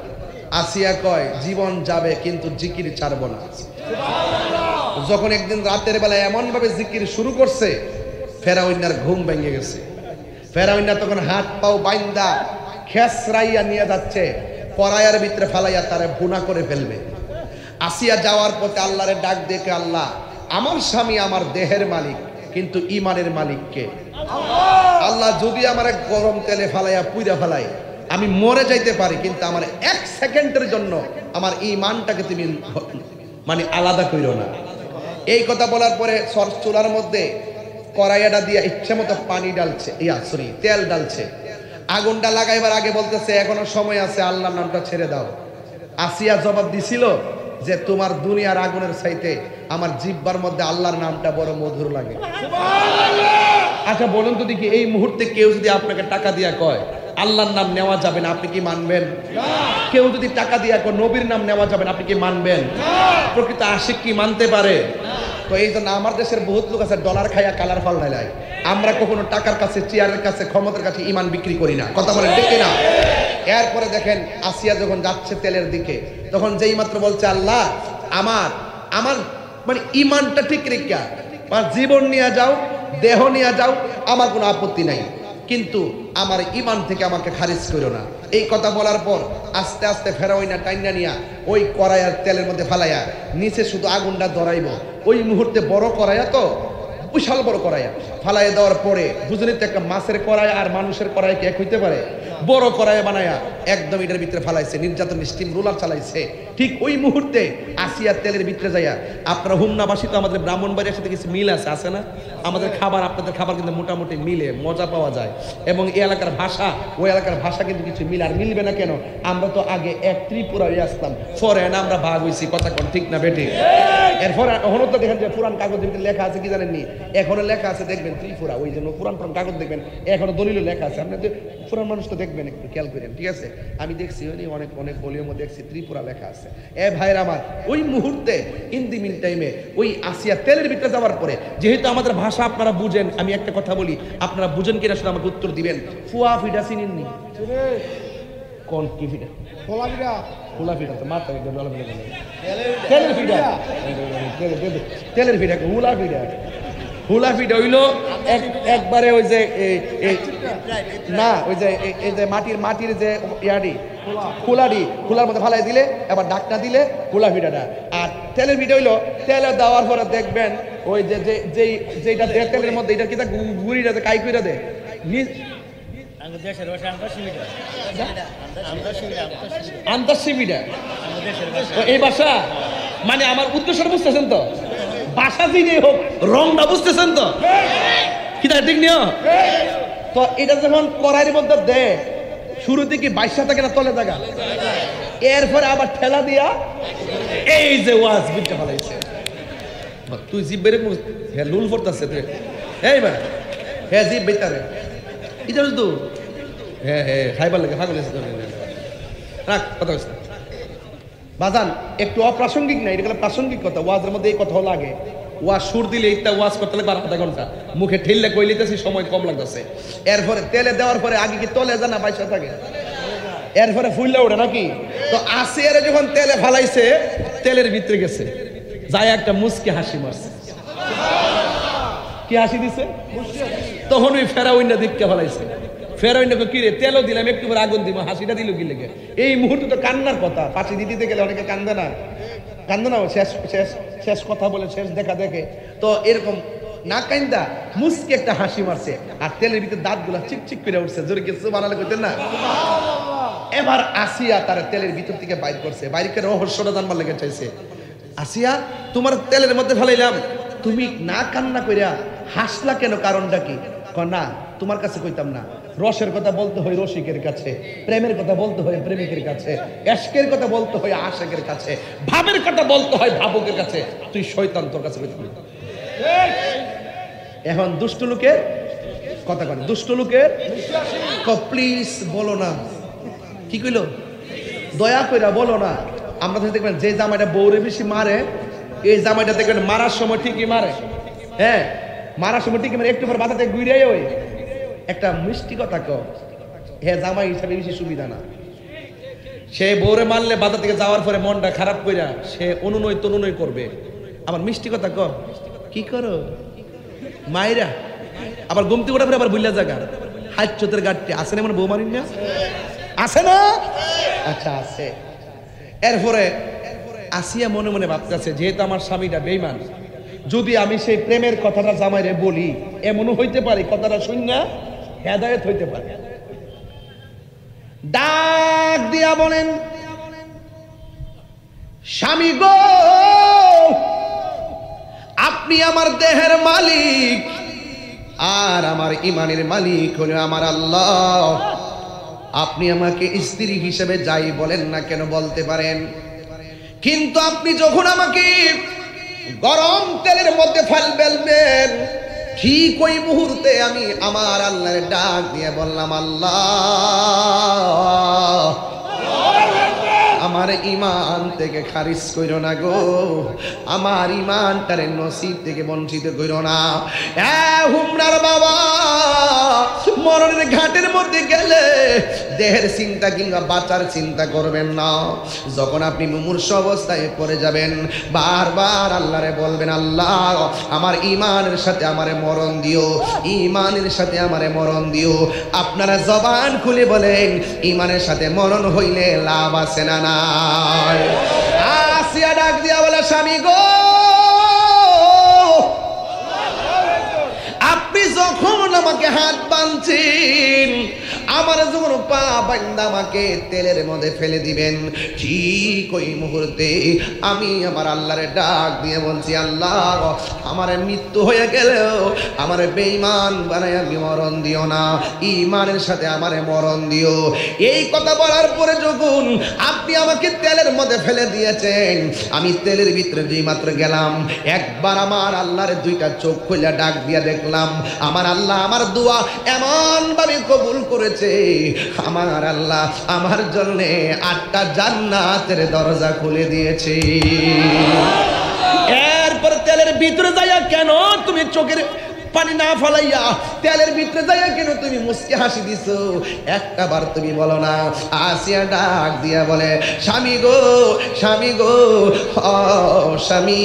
[SPEAKER 2] আসিয়া কয় জীবন যাবে কিন্তু জিকির ছাড়বো না। যখন একদিন রাতের বেলায় এমন ভাবে জিকির শুরু করছে, ফেরাউন্নার ঘুম ভেঙে গেছে।
[SPEAKER 1] ফেরাউন তখন হাত পাও বাইন্দা খেসরাইয়া নিয়ে যাচ্ছে, কড়াইয়ের ভিতরে ফালাইয়া তারে ভুনা করে ফেলবে। আসিয়া যাওয়ার পথে আল্লাহরে ডাক দেখে, আল্লাহ আমার স্বামী আমার দেহের মালিক, কিন্তু ইমানের মালিক কে? আল্লাহ যদি আমার এক গরম তেলে ফালাইয়া পুইরা ফালাই, আমি মরে যাইতে পারি, কিন্তু আমার 1 সেকেন্ডের জন্য আমার ইমানটাকে তুমি মানে আলাদা কইরো না। এই কথা বলার পরে চুলার মধ্যে কড়াইয়াটা দিয়ে ইচ্ছে মতো পানি ডালছে, তেল ডালছে। আগুনটা লাগাইবার আগে বলতেছে এখনো সময় আছে, আল্লাহর নামটা ছেড়ে দাও। আসিয়া জবাব দিছিল যে তোমার দুনিয়ার আগুনের চাইতে আমার জিহ্বার মধ্যে আল্লাহর নামটা বড় মধুর লাগে। আচ্ছা বলুন তো দেখি, এই মুহূর্তে কেউ যদি আপনাকে টাকা দিয়া কয় আল্লাহর নাম নেওয়া যাবে না, আপনি কি মানবেন? কেউ যদি টাকা দিয়া কয় নবীর নাম নেওয়া যাবে না, আপনি কি মানবেন? প্রকৃত আশিক কি মানতে পারে? তো এই জন্য আমার দেশের বহুত লোক আছে ডলার খাইয়া কালার ফাল্লাই। আমরা কখনো টাকার কাছে, চেয়ারের কাছে, ক্ষমতার কাছে ইমান বিক্রি করি না। কথা বলেন ঠিক না? এরপরে দেখেন আসিয়া যখন যাচ্ছে তেলের দিকে, তখন যেই মাত্র বলছে আল্লাহ আমার মানে ইমানটা ঠিক রেখা জীবন নিয়ে যাও, দেহ নিয়ে যাও, আমার কোনো আপত্তি নাই, কিন্তু আমার ইমান থেকে আমাকে খারিজ করো না। এই কথা বলার পর আস্তে আস্তে ফেরাউনা টাইনা নিয়া ওই কড়াইয়ার তেলের মধ্যে ফালাইয়া নিচে শুধু আগুনটা ধরাইব। ওই মুহূর্তে বড় কড়াইয়া, তো বিশাল বড় কড়াইয়া ফালাইয়া দেওয়ার পরে বুঝলি তো একটা মাছের কড়াই আর মানুষের কড়াই কি এক হইতে পারে? বড় কড়াইয়া বানায়া একদম এটার ভিতরে ফালাইছে, নির্যাতন স্টিম রোলার চালাইছে। ঠিক ওই মুহূর্তে আসিয়া তেলের ভিতরে যাইয়া, আপনার হুমনাবাসী তো আমাদের ব্রাহ্মণবাড়ির সাথে কিছু মিল আছে না? আমাদের খাবার আপনাদের খাবার কিন্তু মোটামুটি মিলে, মজা পাওয়া যায়, এবং এই এলাকার ভাষা ওই এলাকার ভাষা কিন্তু কিছু মিল। আর মিলবে না কেন? আমরা তো আগে এক ত্রিপুরায় আসতাম, ফরেন আমরা ভাগ হয়েছি। কথা কোন ঠিক না বেটি? এরপর এখনো তো দেখেন যে পুরান কাগজের ভিতরে লেখা আছে, কি জানেননি? এখনো লেখা আছে, দেখবেন ত্রিপুরা, ওই জন্য পুরান কাগজ দেখবেন এখনো দলিল লেখা আছে। আপনি পুরান মানুষ তো দেখবেন, একটু খেয়াল করেন, ঠিক আছে? আমি দেখছি অনেক অনেক ভলিউমে দেখছি ত্রিপুরা লেখা আছে। এ ভাইরা আমার, ওই মুহূর্তে ইন দি মিন টাইমে ওই আসিয়া তেলের ভিতরে যাওয়ার পরে, যেহেতু আমাদের ভাষা আপনারা বুঝেন, আমি একটা কথা বলি, আপনারা বুঝেন কিনা শুধু আমাকে উত্তর দিবেন। ফুয়া ফিডা চিনেননি? কোন কি ফিডা? খোলা ফিডা। খোলা ফিডা তো মাথা তেলের ফিডা, তেলের ফিডা, হুলা ফিডা। হুলা ফিডা হইলো একবারে ওই যে না, ওই যে এই যে মাটির যে ইয়াডি খোলার মধ্যে ফালাই দিলে, এবার ডাকনা দিলে হুলা ফিডাটা। আর তেলের ফিডা হইলো তেলে দেওয়ার পরে দেখবেন ওই যে যেটা তেলের মধ্যে এটা কি গুড়িটা কাই কইরা দেয়, এই ভাষা মানে আমার উদ্দেশ্য বুঝতেছেন তো? ভাষা যিনি হোক, রংটা বুঝতেছেন তো? কি ঠিক নিও তো? এটা যখন কড়াইয়ের মধ্যে দেয়, শুরু থেকে 22 থাকে না তলে জায়গা, এরপরে আবার ঠেলা দিয়া এই যে ওয়াজ বুঝতে ফেলাইছে। তুই জিভ বেড়ে লুল পড়তেছে তুই, এই বা হ্যাঁ জিভ বেতারে এটা তো হ্যাঁ খাইবার লাগে পাগল রাখ কথা বলছে বাজান, একটু অপ্রাসঙ্গিক না, এটা প্রাসঙ্গিক কথা। ওয়াজের মধ্যে এই কথাও লাগে, ওয়াজ সুর দিলে এইটা ওয়াজ করতে লাগবে আধা ঘন্টা, মুখে ঠেললে কই লিতেছি, সময় কম লাগতেছে। এরপরে তেলে দেওয়ার পরে আগে কি তলে জানা পয়সা থাকে, এরপরে ফুললে ওঠে নাকি? তো আসিয়ারে যখন তেলে ফালাইছে, তেলের ভিতরে গেছে, যায় একটা মুচকি হাসি মারছে। কি হাসি দিছে? তখন ওই ফেরাউন্না দিককে ফেলাইছে। ফেরাউন্নাকে কি রে, তেলও দিলাম, একটু করে আগুন দিব, হাসিটা দিল কি লেগে? এই মুহূর্তে তো কান্নার কথা। ফাঁসি দিতে গেলে অনেকে কান্দে না? শেষ কথা বলে, শেষ দেখা দেখে তো এরকম না কান্দা মুচকি একটা হাসি মারছে, আর তেলের ভিতরে দাঁতগুলা চিকচিক করে উঠছে। জোরে কিছু বানালে কইতেন না? এবার আসিয়া তার তেলের ভিতর থেকে বাইর করছে, বাইরকে রহস্যটা জানবার লেগে চাইছে। আসিয়া, তোমার তেলের মধ্যে ফেলাইলাম, তুমি না কান্না কইরা হাসলা কেন? কারণটা কি? না, তোমার কাছে কইতাম না। রসের কথা বলতে হয় রসিকের কাছে, প্রেমের কথা বলতে হয় প্রেমিকের কাছে, এশকের কথা বলতে হয় আশেকের কাছে, ভাবের কথা বলতে হয় ভাবুকের কাছে। তুই শয়তান, তোর কাছে কইতাম। এখন দুষ্ট লোকের কথা কয়, দুষ্ট লোকের প্লিজ বলো না। কি কইল? দয়া কইরা বলো না। আমরা তো দেখবেন যে জামাইটা বউরে বেশি মারে, এই জামাইটা দেখবেন মারার সময় ঠিকই মারে। হ্যাঁ, মারার সময় ঠিকই মারে, একটু পর বাতাতে ঘুরিয়ে ওই একটা মিষ্টি কথা কও, হ্যাঁ জামাই হিসাবে বেশি সুবিধা না। সে বউরে মারলে বাজার থেকে যাওয়ার পরে মনটা খারাপ কইরা সে অনুনয় তনুনয় করবে। আবার মিষ্টি কথা কও, কি করো মাইরা, আবার গুমতি ওঠা পরে আবার বুঝলা জায়গা
[SPEAKER 2] হাইচতের গাড়িটি আছে না মানে বৌমারিন না আছে না আচ্ছা আছে এরপরে আসিয়া মনে মনে ভাবতেছে যেহেতু আমার স্বামীটা বেঈমান যদি আমি সেই প্রেমের কথাটা জামাইরে বলি এমনও হইতে পারে কথাটা শুননা হেদায়েত হইতে পারে ডাক দিয়া বলেন স্বামী গো আপনি আমার দেহের মালিক আর আমার ইমানের মালিক হলো আমার আল্লাহ আপনি আমাকে স্ত্রী হিসেবে যাই বলেন না কেন বলতে পারেন কিন্তু আপনি যখন আমাকে গরম তেলের মধ্যে ফেলবেন ঠিক ওই মুহূর্তে আমি আমার আল্লাহর ডাক দিয়ে বললাম আল্লাহ আমার ঈমান থেকে খারিজ কইরো না গো আমার ঈমানটারে নসিব থেকে বঞ্চিত কইরো না এ হুমরার বাবা মরণের ঘাটের মধ্যে গেলে দেহের চিন্তা কিংবা বাঁচার চিন্তা করবেন না যখন আপনি মুমূর্ষ অবস্থায় পড়ে যাবেন বারবার আল্লাহরে বলবেন আল্লাহ আমার ঈমানের সাথে আমারে মরণ দিও ঈমানের সাথে আমারে মরণ দিও আপনারা জবান খুলে বলেন ঈমানের সাথে মরণ হইলে লাভ আছে না নাই আসিয়া ডাক দিয়া বলে স্বামী গো আপনি যখন আমাকে হাত বাঁধছেন আমার যখন পা বান্দা আমাকে তেলের মধ্যে ফেলে দিবেন ঠিক ওই মুহূর্তে আমি আমার আল্লাহরে ডাক দিয়ে বলছি আল্লাহ আমার মৃত্যু হয়ে গেলেও আমার বেঈমান বানায় আমি মরণ দিও না ঈমানের সাথে আমারে মরণ দিও এই কথা বলার পরে যখন আপনি আমাকে তেলের মধ্যে ফেলে দিয়েছেন আমি তেলের ভিতরে যেই মাত্র গেলাম একবার আমার আল্লাহরে দুইটা চোখ খুলে ডাক দিয়ে দেখলাম আমার আল্লাহ আমার দোয়া এমন ভাবে কবুল করেছে আমার আল্লাহ আমার জন্য 8টা জান্নাতের দরজা খুলে দিয়েছে এরপর তেলের ভিতরে যাইয়া কেন তুমি চোখের পানি না ফলাইয়া তেলের ভিতরে যাইয়া কেন তুমি মুস্কি হাসি দিছো একটা বার তুমি বলো না আসিয়া ডাক দিয়া বলে স্বামী গো স্বামী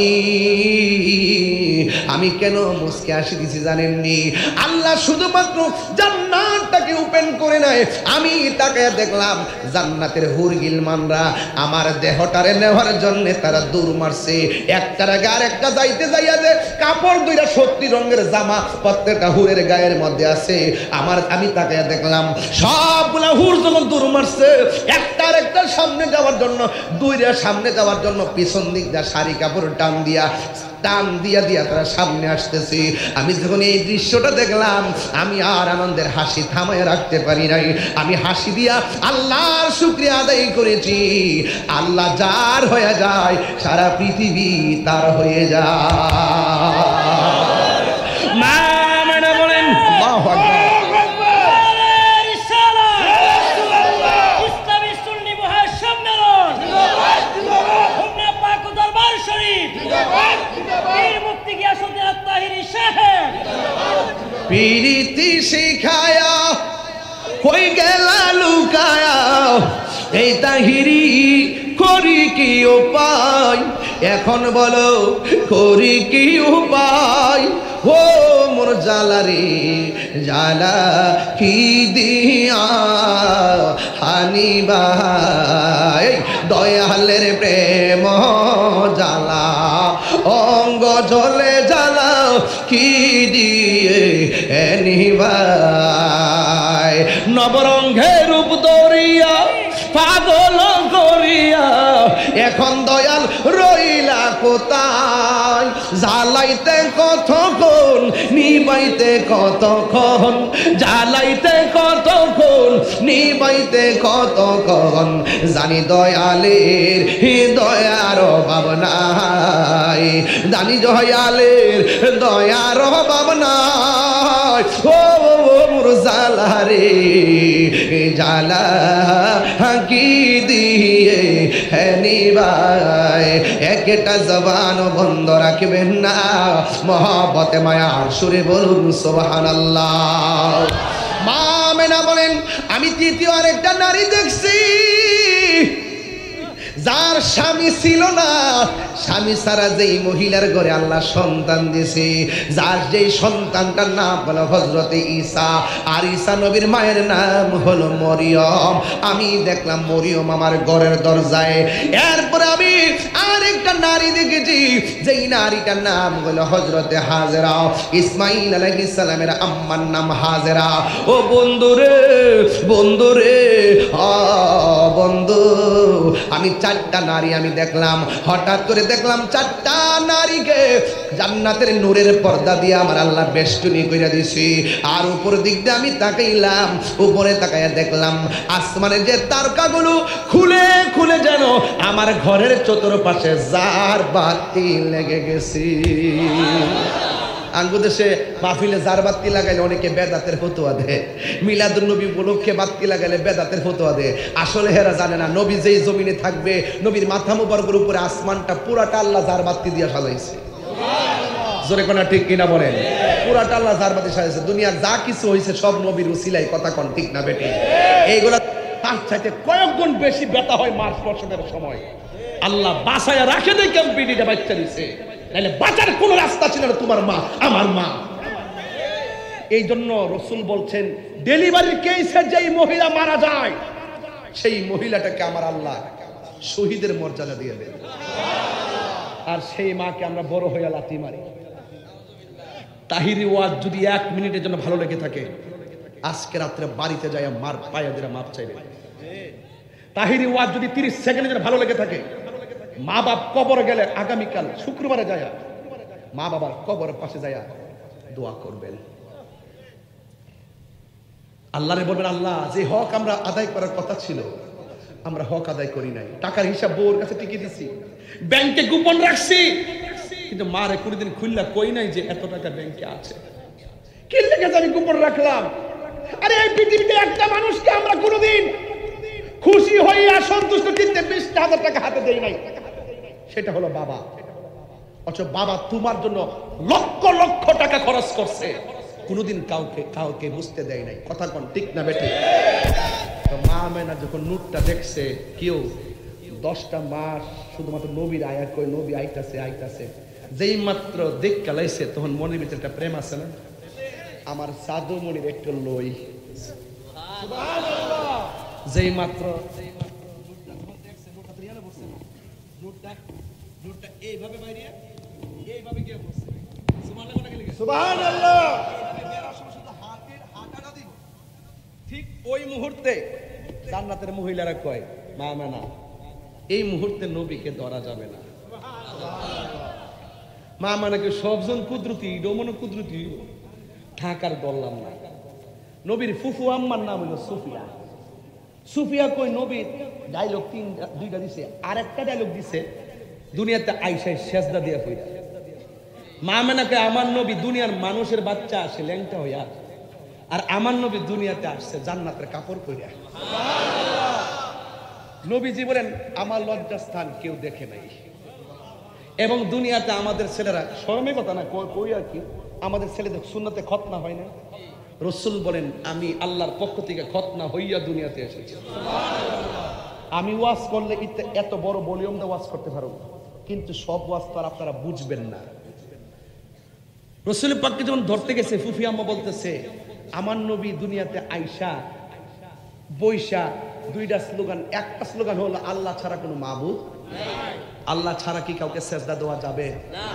[SPEAKER 2] আমি কেন মুস্কি হাসি দিছি জানেননি আল্লাহ শুধুমাত্র জান্নাতটাকে ওপেন করে নাই আমি তাকে দেখলাম জান্নাতের হুর গিলমানরা আমার দেহটারে নেওয়ার জন্য তারা দূর মারছে একটার গার একটা যাইতে যাইয়া যে কাপড় দুইটা 70 রঙের জামা প্রত্যেকটা হুরের গায়ের মধ্যে আছে আমি তাকে দেখলাম সবগুলা হুর যখন দূর মারছে একটার একটা সামনে যাওয়ার জন্য দুইটা সামনে যাওয়ার জন্য পিছন দিক দিয়ে শাড়ি কাপড় টান দিয়া তারা সামনে আসতেছে আমি যখন এই দৃশ্যটা দেখলাম আমি আর আনন্দের হাসি থামায় রাখতে পারি নাই আমি হাসি দিয়া আল্লাহর শুকরিয়া আদায় করেছি আল্লাহ যার হয়ে যায় সারা পৃথিবী তার হয়ে যায় মা মেনা বলেন আল্লাহু আকবার পীরিতি শিখায়া কই গেলা লুকায়া এই তাহিরি করি কি উপায় এখন বলো করি কি উপায় ও মোর জালারে জালা কি দিয়া হানিবাই দয়ালের প্রেম জালা অঙ্গ জ্বলে জ্বালা কি দিয়ে এনিবাই নবরঙ্গের রূপ দরিয়া পাগল করিয়া এখন দয়াল রইলা কোথায় জ্বালাইতে কতক্ষণ নিবাইতে কতক্ষণ জ্বালাইতে কতক্ষণ নিবাইতে কতক্ষণ জানি দয়ালের দয়ার অভাব নাই জানি দয়ালের দয়ার অভাব নাই ও মোর জালা রে জালা কি দিয়ে নিবাই একটা জবান বন্ধ রাখবেন না মহব্বতে মায়ার সুরে বলুন সুবহানাল্লাহ মা মেনা বলেন আমি তৃতীয় আরেকটা নারী দেখছি
[SPEAKER 1] যার স্বামী ছিল না, স্বামী ছাড়া যেই মহিলার ঘরে আল্লাহ সন্তান দিয়েছে, যার যেই সন্তানটার নাম হলো হযরতে ঈসা, আর ঈসা নবীর মায়ের নাম হলো মরিয়ম। আমি দেখলাম মরিয়ম আমার ঘরের দরজায়। এরপরে আমি আরেকটা নারী দেখেছি, যেই নারীটার নাম হলো হযরতে হাজেরা। ইসমাইল আলাইহিস সালামের আম্মার নাম হাজেরা। ও বন্ধুরে, বন্ধুরে, বন্ধু, আমি চারটা নারী আমি দেখলাম। হঠাৎ করে দেখলাম চারটা নারীকে জান্নাতের নূরের পর্দা দিয়ে আমার আল্লাহ বেষ্টনী কইরা দিছি। আর উপর দিক দিয়ে আমি তাকাইলাম, উপরে তাকাইয়া দেখলাম আসমানের যে তারকাগুলো খুলে খুলে যেন আমার ঘরের চতুর্পাশে জার বাতি লেগে গেছে। আঙ্গুদেশে মাহফিলে জার বাতি লাগাইলে অনেকে বেদাতের ফতোয়া দেয়, মিলাদুন নবী উপলক্ষে বাতি লাগাইলে বেদাতের ফতোয়া দেয়। আসলে হেরা জানে না, নবী যেই জমিনে থাকবে, নবীর মাথা মুবারকের উপরে আসমানটা পুরাটা আল্লাহ জার বাতি দিয়ে সাজাইছে। জোরে কোনা ঠিক কিনা বলেন? পুরাটা আল্লাহ জার বাতি সাজাইছে। দুনিয়ার যা কিছু হয়েছে সব নবীর উসিলাই, কথা কোন ঠিক না বেটি? এইগুলা তার চাইতে কয়েক গুণ বেশি ব্যথা হয় মার স্পর্শের সময়। আল্লাহ বাসায় রাখে দেয় কেমন পিটিটা বাচ্চা দিছে, নাহলে বাঁচার কোন রাস্তা ছিল না। তোমার মা আমার মা। এই জন্য রসুল বলছেন, ডেলিভারির কেসে যেই মহিলা মারা যায়, সেই মহিলাটাকে আমার আল্লাহ শহীদের মর্যাদা দিয়ে দেন। আর সেই মাকে আমরা বড় হইয়া লাথি মারি। তাহিরি ওয়াজ যদি 1 মিনিটের জন্য ভালো লেগে থাকে, আজকে রাত্রে বাড়িতে যায় মার পায়ে ধরে মাপ চাইবে। তাহিরি ওয়াজ যদি 30 সেকেন্ডের জন্য ভালো লেগে থাকে, মা বাপ কবরে গেলে আগামীকাল শুক্রবারে যায় মা বাবার কবরের পাশে যায় দোয়া করবেন। আল্লাহরে বলবেন, আল্লাহ যে হক আমরা আদায় করার কথা ছিল আমরা হক আদায় করি নাই। টাকার হিসাব বউর কাছে টিকে দিছি, ব্যাংকে গোপন রাখছি, কিন্তু মারে কোনদিন খুললা কই নাই যে এত টাকা ব্যাংকে আছে। কি লেগে আমি গোপন রাখলাম? আরে এই পৃথিবীতে একটা মানুষকে আমরা কোনদিন খুশি হইয়া সন্তুষ্ট চিত্তে 20,000 টাকা হাতে দেই নাই, সেটা হলো বাবা। অথচ বাবা তোমার জন্য লক্ষ লক্ষ টাকা খরচ করছে, কোনদিন কাউকে বুঝতে দেয় নাই। কথা কোন ঠিক না বেটি? মা আমেনা যখন নূরটা দেখছে, কেউ 10টা মাস শুধুমাত্র নবীর আয়া কই, নবী আইতাছে, যেই মাত্র দেখ কালাইছে, তখন মনের ভিতরে একটা প্রেম আছে না, আমার সাধু মনির একটু লই। যেই মাত্র এইভাবে বাইরে এইভাবে গিয়ে বসছে, সুবহানাল্লাহ, ঠিক ওই মুহূর্তে জান্নাতের মহিলারা কয়, মা আমেনা এই মুহূর্তে নবীকে ধরা যাবে না। মা আমেনাকে সবজন কুদরতি, ডোমন কুদরতি ঢাকার বললাম না। নবীর ফুফু আম্মার নাম হলো সুফিয়া। সুফিয়া কই নবীর ডায়লগ 2টা দিছে, আর একটা ডায়লগ দিছে দুনিয়াতে আইসায় সেজদা দিয়া কইরা। মা আমেনাকে আমার নবী দুনিয়ার মানুষের বাচ্চা আসে ল্যাংটা হইয়া, আর আমার নবী দুনিয়াতে আসছে জান্নাতের কাপড় কইরা। নবীজি বলেন, আমার লজ্জাস্থান কেউ দেখে নাই। এবং দুনিয়াতে আমাদের ছেলেরা, শরমের কথা না কই আর কি, আমাদের ছেলেদের সুন্নতে খতনা হয় না। রসুল বলেন, আমি আল্লাহর পক্ষ থেকে খতনা হইয়া দুনিয়াতে এসেছি। আমি ওয়াজ করলে এত বড় ভলিউম দিয়ে ওয়াজ করতে পারবো, কিন্তু সব ওয়াজ তো আর আপনারা বুঝবেন না। রসুল পাককে যখন ধরতে গেছে, ফুফি আম্মা বলতেছে, আমার নবী দুনিয়াতে আইসা বৈশা 2টা স্লোগান, একটা স্লোগান হলো আল্লাহ ছাড়া কোনো মাবুদ নাই। আল্লাহ ছাড়া কি কাউকে সেজদা দেওয়া যাবে না?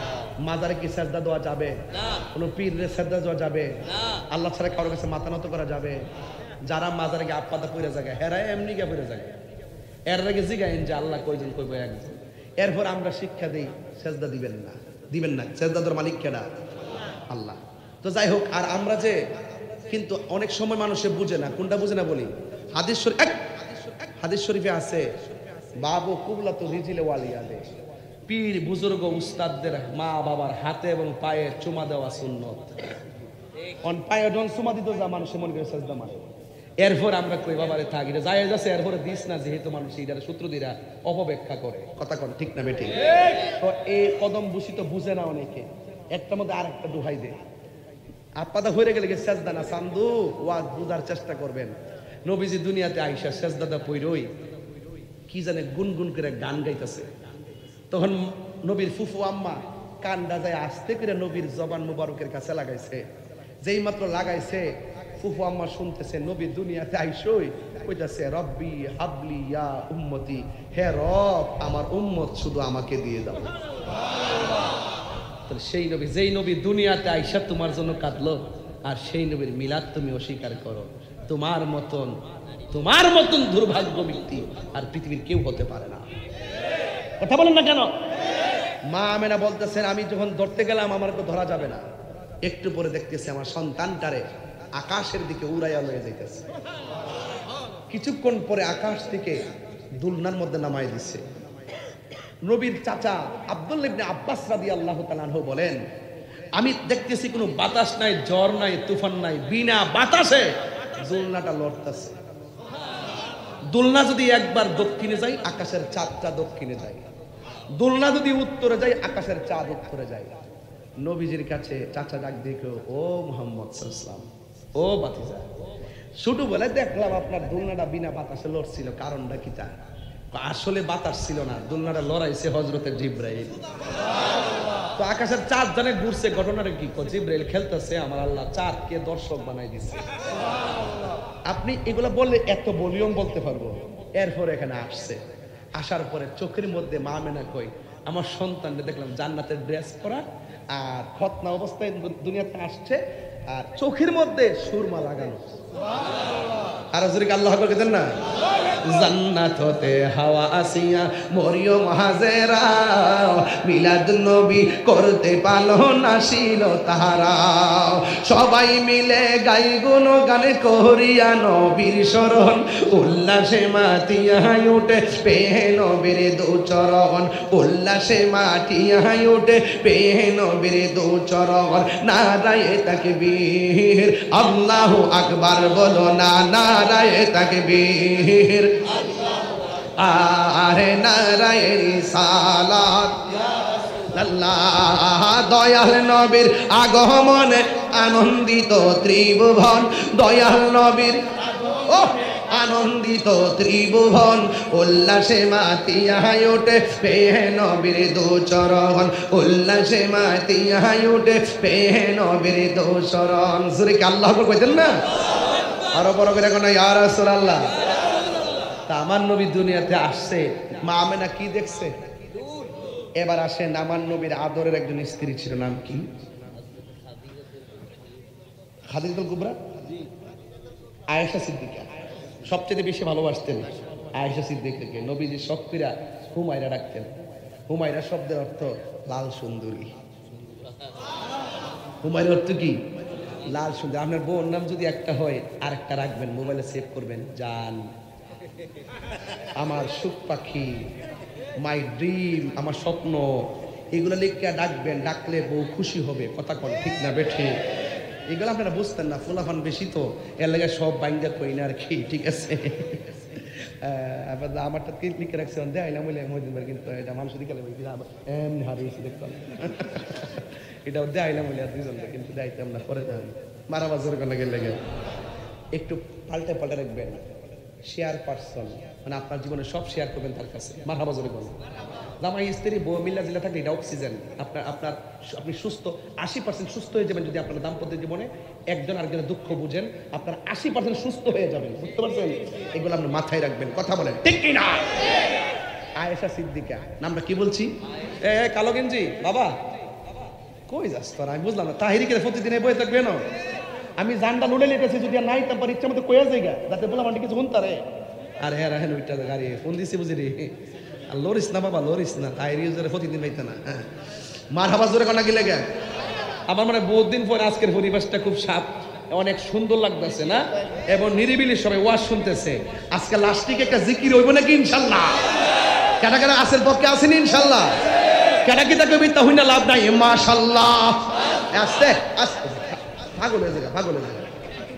[SPEAKER 1] মাজারে কি সেজদা দেওয়া যাবে না? কোনো পীরের সেজদা দেওয়া যাবে না? আল্লাহ ছাড়া কারোর কাছে মাথা নত করা যাবে? যারা মাজারে গিয়ে আপাদা পড়ে জায়গায়, হেরায় এমনি গিয়ে পড়ে জায়গায়, এর আগে জিগাইন যে আল্লাহ কয়জন কইব একজন। এরপর আমরা শিক্ষা দিই সেজদা দিবেন না, দিবেন না। সেজদার মালিক কেডা? আল্লাহ। তো যাই হোক, আর আমরা যে কিন্তু অনেক সময় মানুষে বুঝে না, কোনটা বুঝে না বলি, হাদিস শরীফে আছে, বাবু কুবলা তো রিজিলে ওয়ালিয়াদে, পীর বুজুর্গ উস্তাদদের মা বাবার হাতে এবং পায়ে চুমা দেওয়া সুন্নত। অন পায়ে যখন চুমা দিত যা মানুষে মনে করে সেজদা মারে। এরপর আমরা কই বাবারে থাকি যাই যাচ্ছে, এরপরে দিস না, যেহেতু মানুষ এইটার সূত্রদিরা অপব্যাখ্যা করে। কথা কোন ঠিক না বেঠিক? তো এই কদম বুঝি তো বুঝে না অনেকে, একটার মধ্যে আর একটা দোহাই দে। আপাদা হয়ে গেলে সেজদা না সান্দু, ওয়াজ বুঝার চেষ্টা করবেন। নবীজি দুনিয়াতে আইসা সেজদাদা পইরই
[SPEAKER 2] কি জানে গুনগুন করে গান গাইতেছে। তখন নবীর ফুফু আম্মা কান্দা যায় আস্তে করে নবীর জবান মুবারকের কাছে লাগাইছে। যেই মাত্র লাগাইছে ফুফু আম্মা শুনতেছে নবী দুনিয়াতে আইসই কইতাছে রব্বি হাবলি ইয়া উম্মতি, হে রব আমার উম্মত শুধু আমাকে দিয়ে দাও। তাহলে সেই নবী, যেই নবী দুনিয়াতে আইসা তোমার জন্য কাঁদলো, আর সেই নবীর মিলাদ তুমি অস্বীকার করো, তোমার মতন দুর্ভাগ্য ব্যক্তি আর পৃথিবীর কেউ হতে পারে না। কথা বলেন না কেন? মা আমেনা বলতেছেন আমি যখন ধরতে গেলাম আমার তো ধরা যাবে না, একটু পরে দেখতেছি আমার সন্তানটারে আকাশের দিকে উড়াইয়া লয়ে যাইতেছে। কিছুক্ষণ পরে আকাশ থেকে দুলনার মধ্যে নামাই দিছে। নবীর চাচা আব্দুল্লাহ ইবনে আব্বাস রাদিয়াল্লাহু তাআলা আনহু বলেন আমি দেখতেছি কোনো বাতাস নাই, ঝড় নাই, তুফান নাই, বিনা বাতাসে দুলনাটা লড়তেছে। দুলনা যদি একবার দক্ষিণে যায় আকাশের চাঁদটা দক্ষিণে যায়, দুলনা যদি উত্তরে যায় আকাশের চাঁদ উত্তরে যায়। নবীজির কাছে চাচা ডাক দেখো, ও মুহাম্মদ সাল্লাল্লাহু আলাইহি ওয়াসাল্লাম, ও বাতিজা, শুধু বলে দেখলাম আপনার দুলনাটা বিনা বাতাসে লড়ছিল, কারণটা কি? তা আসলে বাতাস ছিল না, দুলনাটা লড়াইছে হযরতে জিবরাইল। তো আকাশের চাঁদ জানে ঘুরছে, ঘটনাটা কি? জিবরাইল খেলতেছে, আমার আল্লাহ চাঁদকে দর্শক বানাই দিছে। আপনি এগুলা বললে এত ভলিউম বলতে পারবো। এরপর এখানে আসছে, আসার পরে চোখের মধ্যে মা মেনা কই আমার সন্তানকে দেখলাম জান্নাতের ড্রেস পরা আর খতনা অবস্থায় দুনিয়াতে আসছে, আর চোখের মধ্যে সুরমা লাগানো। আর জোরে আল্লাহ আকবার দেন না। জান্নাত হতে হাওয়া আসিয়া মরিয়ম হাজেরা, মিলাদ নবী করতে পালন আসিল তাহারা। সবাই মিলে গাই গুণগান করিয়া নবীর শরণ, উল্লাসে মাতিয়া উঠে পেয়ে নবীর দুচরণ, উল্লাসে মাতিয়া উঠে পেয়ে নবীর দুচরণ। নারায়ে তাকবীর, আল্লাহু আকবার বলো না, নারায়ে তাকবীর, আরে নারায়ে রিসালাত। আল্লাহ দয়াল নবীর আগমনে আনন্দিত ত্রিভুবন, দয়াল নবীর ও আনন্দিত ত্রিভুবন, উল্লাসে মাতিয়া ওঠে পেয়ে নবীর দুচরণ, উল্লাসে মাতিয়া ওঠে পেয়ে নবীর দুচরণ। জোরে কি আল্লাহু আকবার কইতেন না? আরো বড় করে কোন ইয়া রাসূলুল্লাহ। তা আমার নবী দুনিয়াতে আসছে, মা আমেনা কি দেখছে? এবার আসেন, আমার নবীর আদরের একজন স্ত্রী ছিল, নাম কি? খাদিজাতুল কুবরা, আয়েশা সিদ্দিকা। সবচেয়ে বেশি ভালোবাসতেন আয়েশা সিদ্দিকাকে। নবীজি শক্তিরা হুমায়রা ডাকতেন। হুমায়রা শব্দের অর্থ লাল সুন্দরী। হুমায়রার অর্থ কি? লাল সুন্দরী। আপনার বোন নাম যদি একটা হয় আর একটা রাখবেন, মোবাইলে সেভ করবেন, জান, আমার সুখ পাখি, মাই ড্রিম, আমার স্বপ্ন, এগুলো লিখে ডাকবেন। ডাকলে বউ খুশি হবে। কথা কন ঠিক না বেঠে? এগুলো আপনারা বুঝতেন না, ফুলাফান বেশি তো এর লাগে সব বাইন্দা কই না আর কি, ঠিক আছে? আমারটা লিখে রাখছে দেখাইলাম বলে, কিন্তু এটা মানুষ দিকে এমনি হারিয়েছি দেখতাম, এটা দেখাইলাম বলে আর দুজনটা, কিন্তু দেখাইতাম না, পরে মারাবাজের লাগে লেগে। একটু পাল্টে পাল্টে রাখবেন। শেয়ার পার্সন মানে আপনার জীবনে সব শেয়ার করবেন তার কাছে। মারহাবা জোরে বলেন। জামাই স্ত্রী বউ মিল্লা জিল্লা থাকলে এটা অক্সিজেন। আপনি সুস্থ 80% সুস্থ হয়ে যাবেন যদি আপনার দাম্পত্য জীবনে একজন আরেকজনের দুঃখ বুঝেন। আপনার 80% সুস্থ হয়ে যাবেন, বুঝতে পারছেন? এগুলো আপনি মাথায় রাখবেন। কথা বলেন ঠিক কি না? আয়েশা সিদ্দিকা নামটা কি বলছি? কালো গেঞ্জি বাবা কই যাস তোর? আমি বুঝলাম না। তাহিরিকে প্রতিদিন বই থাকবে না। আমি জানটা লুড়ে লিখেছি, যদি আর নাই তারপর ইচ্ছা মতো কয়ে যাইগা, যাতে বললাম আন্টি কিছু শুনতারে। আর হ্যাঁ হ্যাঁ ওইটা গাড়ি ফোন দিছি বুঝি রে। আর লরিস না বাবা, লরিস না। তাহিরি প্রতিদিন পাইতে না। হ্যাঁ মারহাবা জোরে কোনা গেলে গে। আমার মানে বহুত দিন পর আজকের পরিবেশটা খুব সাপ, অনেক সুন্দর লাগতেছে না? এবং নিরিবিলি সবাই ওয়াজ শুনতেছে। আজকে লাস্টিক একটা জিকির হইব নাকি ইনশাল্লাহ? কেটা কেটা আসের পক্ষে আসেনি ইনশাল্লাহ? কেটা কি তাকে বিদ্যা হইনা লাভ নাই। মাশাল্লাহ আস্তে আস্তে পাগল হয়ে যাবে, পাগল হয়ে যাবে।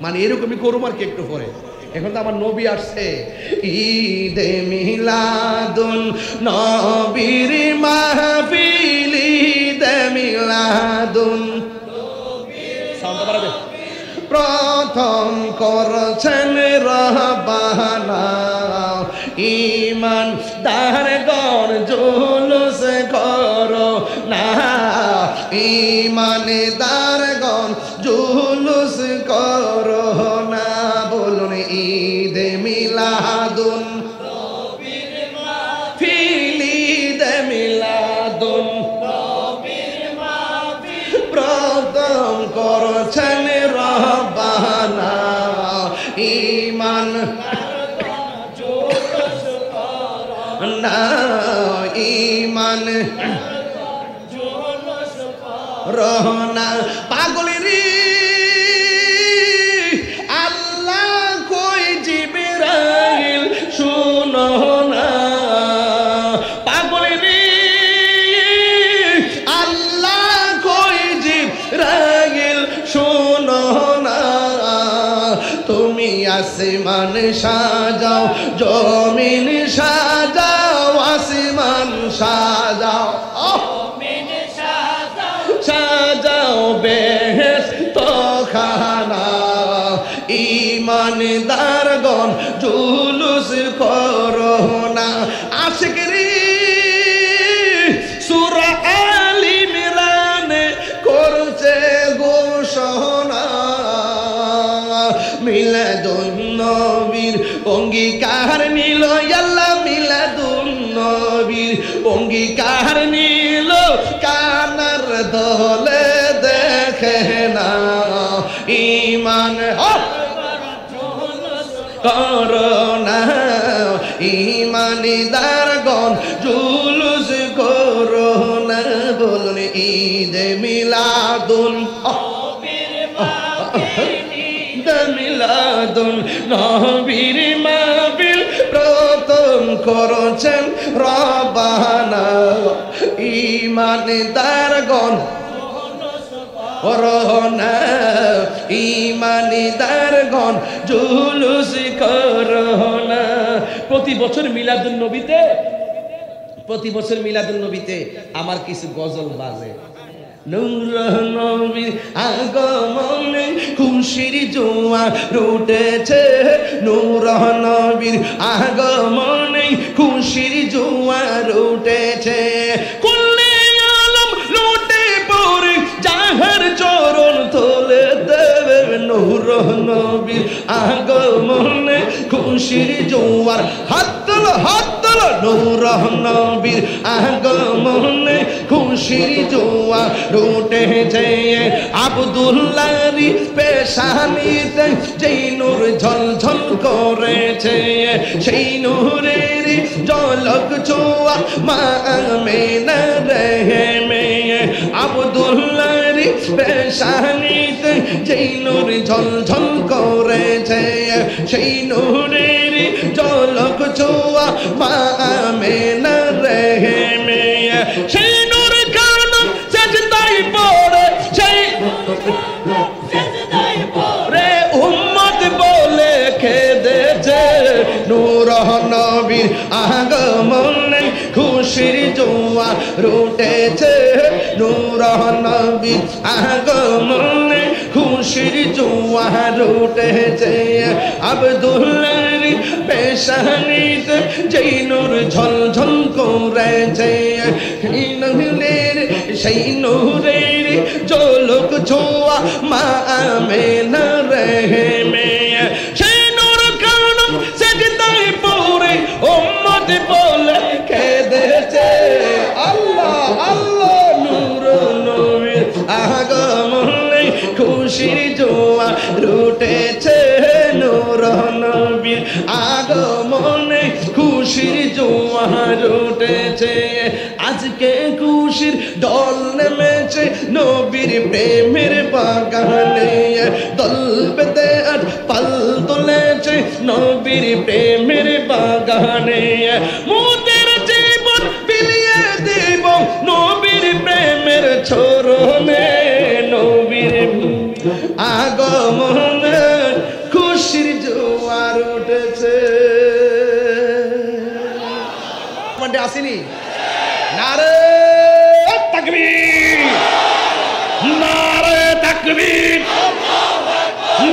[SPEAKER 2] মানে এরকমই করুম আর কি একটু পরে। এখন তো আমার নবী আসছে। ঈদে মিলাদুন নবীর মাহফিল, ঈদে মিলাদুন সাউন্ডটা বাড়াবে। প্রথম করছেন রহবানা
[SPEAKER 1] ইমান দারগণ জুলুস করো না, ইমান দারগণ জুলুস করো না। বলুন ঈদ মিলাদুন ফিলিদ মিলাদুন প্রথম করছেন রব্বানা, ইমান না, ইমান রহনা। পাগলেরি আল্লাহ কই জিবরাইল শুনো না, পাগলেরি আল্লাহ কই জিবরাইল শুনো না। তুমি আসমান সাজাও জমিন সাজাও, আসমান সাজাও সাজাও বেহেশত খানা, ইমানদারগণ জুলুস করো না। আশিকরি সূরা আল ইমরান করছে ঘোষণা, মিলাদুন নবীর অঙ্গীকার নিল আল্লাহ, মিলাদুন নবীর অঙ্গীকার নিল, কানার দলে দেখে না, ইমান করো না, ইমানদারগণ জুলুস করো না। বলুন ঈদ মিলাদুন মিলাদুন নবীর মাহফিল প্রথম করছেন রব্বানা, ইমানদারগণ করোনা, ইমানদারগণ জুলুস করোনা। প্রতি বছর মিলাদুন নবীতে, প্রতি বছর মিলাদুন নবীতে আমার কিছু গজল বাজে। নূর নবীর আগমনে খুশির জোয়ার উঠেছে, নূর নবীর আগমনে খুশির জোয়ার উঠেছে, কুল্লে আলম লুটে পড়ে যাহার চরণ তোলে দেবে। নূর নবীর আগমনে খুশির জোয়ার, হাত তোলো হাত তোলো, নূর নবীর আগমনে খুশির জোয়ার উঠেছে। আব্দুল্লাহর পেশানিতে যেই নূর ঝলঝল করেছে, সেই নূরের ঝলক ছোঁয়া মা আমেনার রেহেমে। আব্দুল্লাহর পেশানিতে যেই নূর ঝলঝল করেছে, সেই নূরের ঝলক ছোঁয়া মা আমেনার রেহেমে। সেই নূর কারণ সেজদায় পড়ে, সেই রে উম্মত বলে কেঁদেছে। নূর নবীর আগমনে খুশির জোয়ার উঠেছে, নূর নবীর আগমনে খুশির জোয়ার উঠেছে। আব্দুল্লাহর পেশানিতে যেই নূর ঝলঝল করেছে, সেই নূরের সেই নূরের ঝলক ছোঁয়া মা আমেনার রেহেমে। সেই নূর কারণ সেজদায় পড়ে উম্মত বলে কেঁদেছে। আল্লাহ আল্লাহ, নূর নবীর আগমনে খুশির জোয়ার উঠেছে, নূর নবীর আগমনে খুশির জোয়ার উঠেছে। আজকে খুশির দল নেমেছে নবীর প্রেমের বাগানে, দল বেঁধে আর পাল তুলেছে নবীর প্রেমের বাগানে। মোদের জীবন বিলিয়ে দেব নবীর প্রেমের ছরণে, নবীর আগমনে খুশির জোয়ার উঠেছে। মানে আসেনি? নারে তাকবীর, নারে তাকবীর,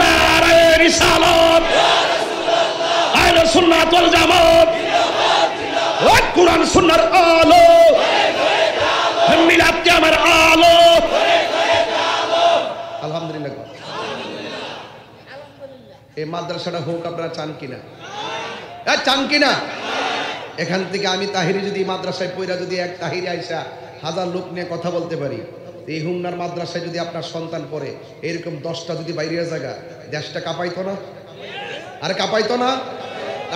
[SPEAKER 1] নারে রিসালাত, আহলে সুন্নাত ওয়াল জামাত,
[SPEAKER 2] কোরআন সুন্নাহর আলো, মিলাদ কে আমার আলো। আলহামদুলিল্লাহ। এই মাদ্রাসাটা হোক আপনারা চান কিনা? চান কিনা? এখান থেকে আমি তাহিরি যদি মাদ্রাসায় পড়া যদি এক তাহিরি আইসা 1000 লোক নিয়ে কথা বলতে পারি, এই হুমনার মাদ্রাসায় যদি আপনার সন্তান পড়ে এরকম 10টা যদি বাইরে জায়গা, দেশটা কাঁপাইতো না? আর কাঁপাইতো না?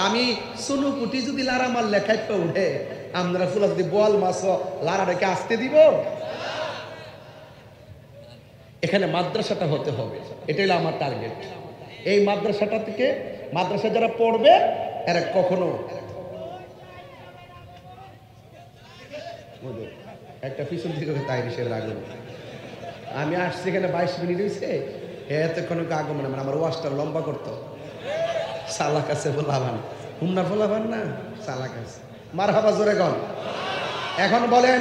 [SPEAKER 2] আমি সোনু কুটি যদি লারা মাল লেখাই পে উঠে, আমরা ফুলা যদি বল মাছ লারা রেখে আসতে দিব? এখানে মাদ্রাসাটা হতে হবে, এটাই হলো আমার টার্গেট। এই মাদ্রাসাটা থেকে মাদ্রাসা যারা পড়বে এরা কখনো একটা পিছন থেকে তাই হিসেবে রাখবো। আমি আসছি এখানে 22 মিনিট হয়েছে, এতক্ষণ আগমন আমার ওয়াশটা লম্বা করতো। সালাক আছে বলাবান, হুমনা বলাবান না, সালাক আছে। মারহাবা জোরে গন। এখন বলেন,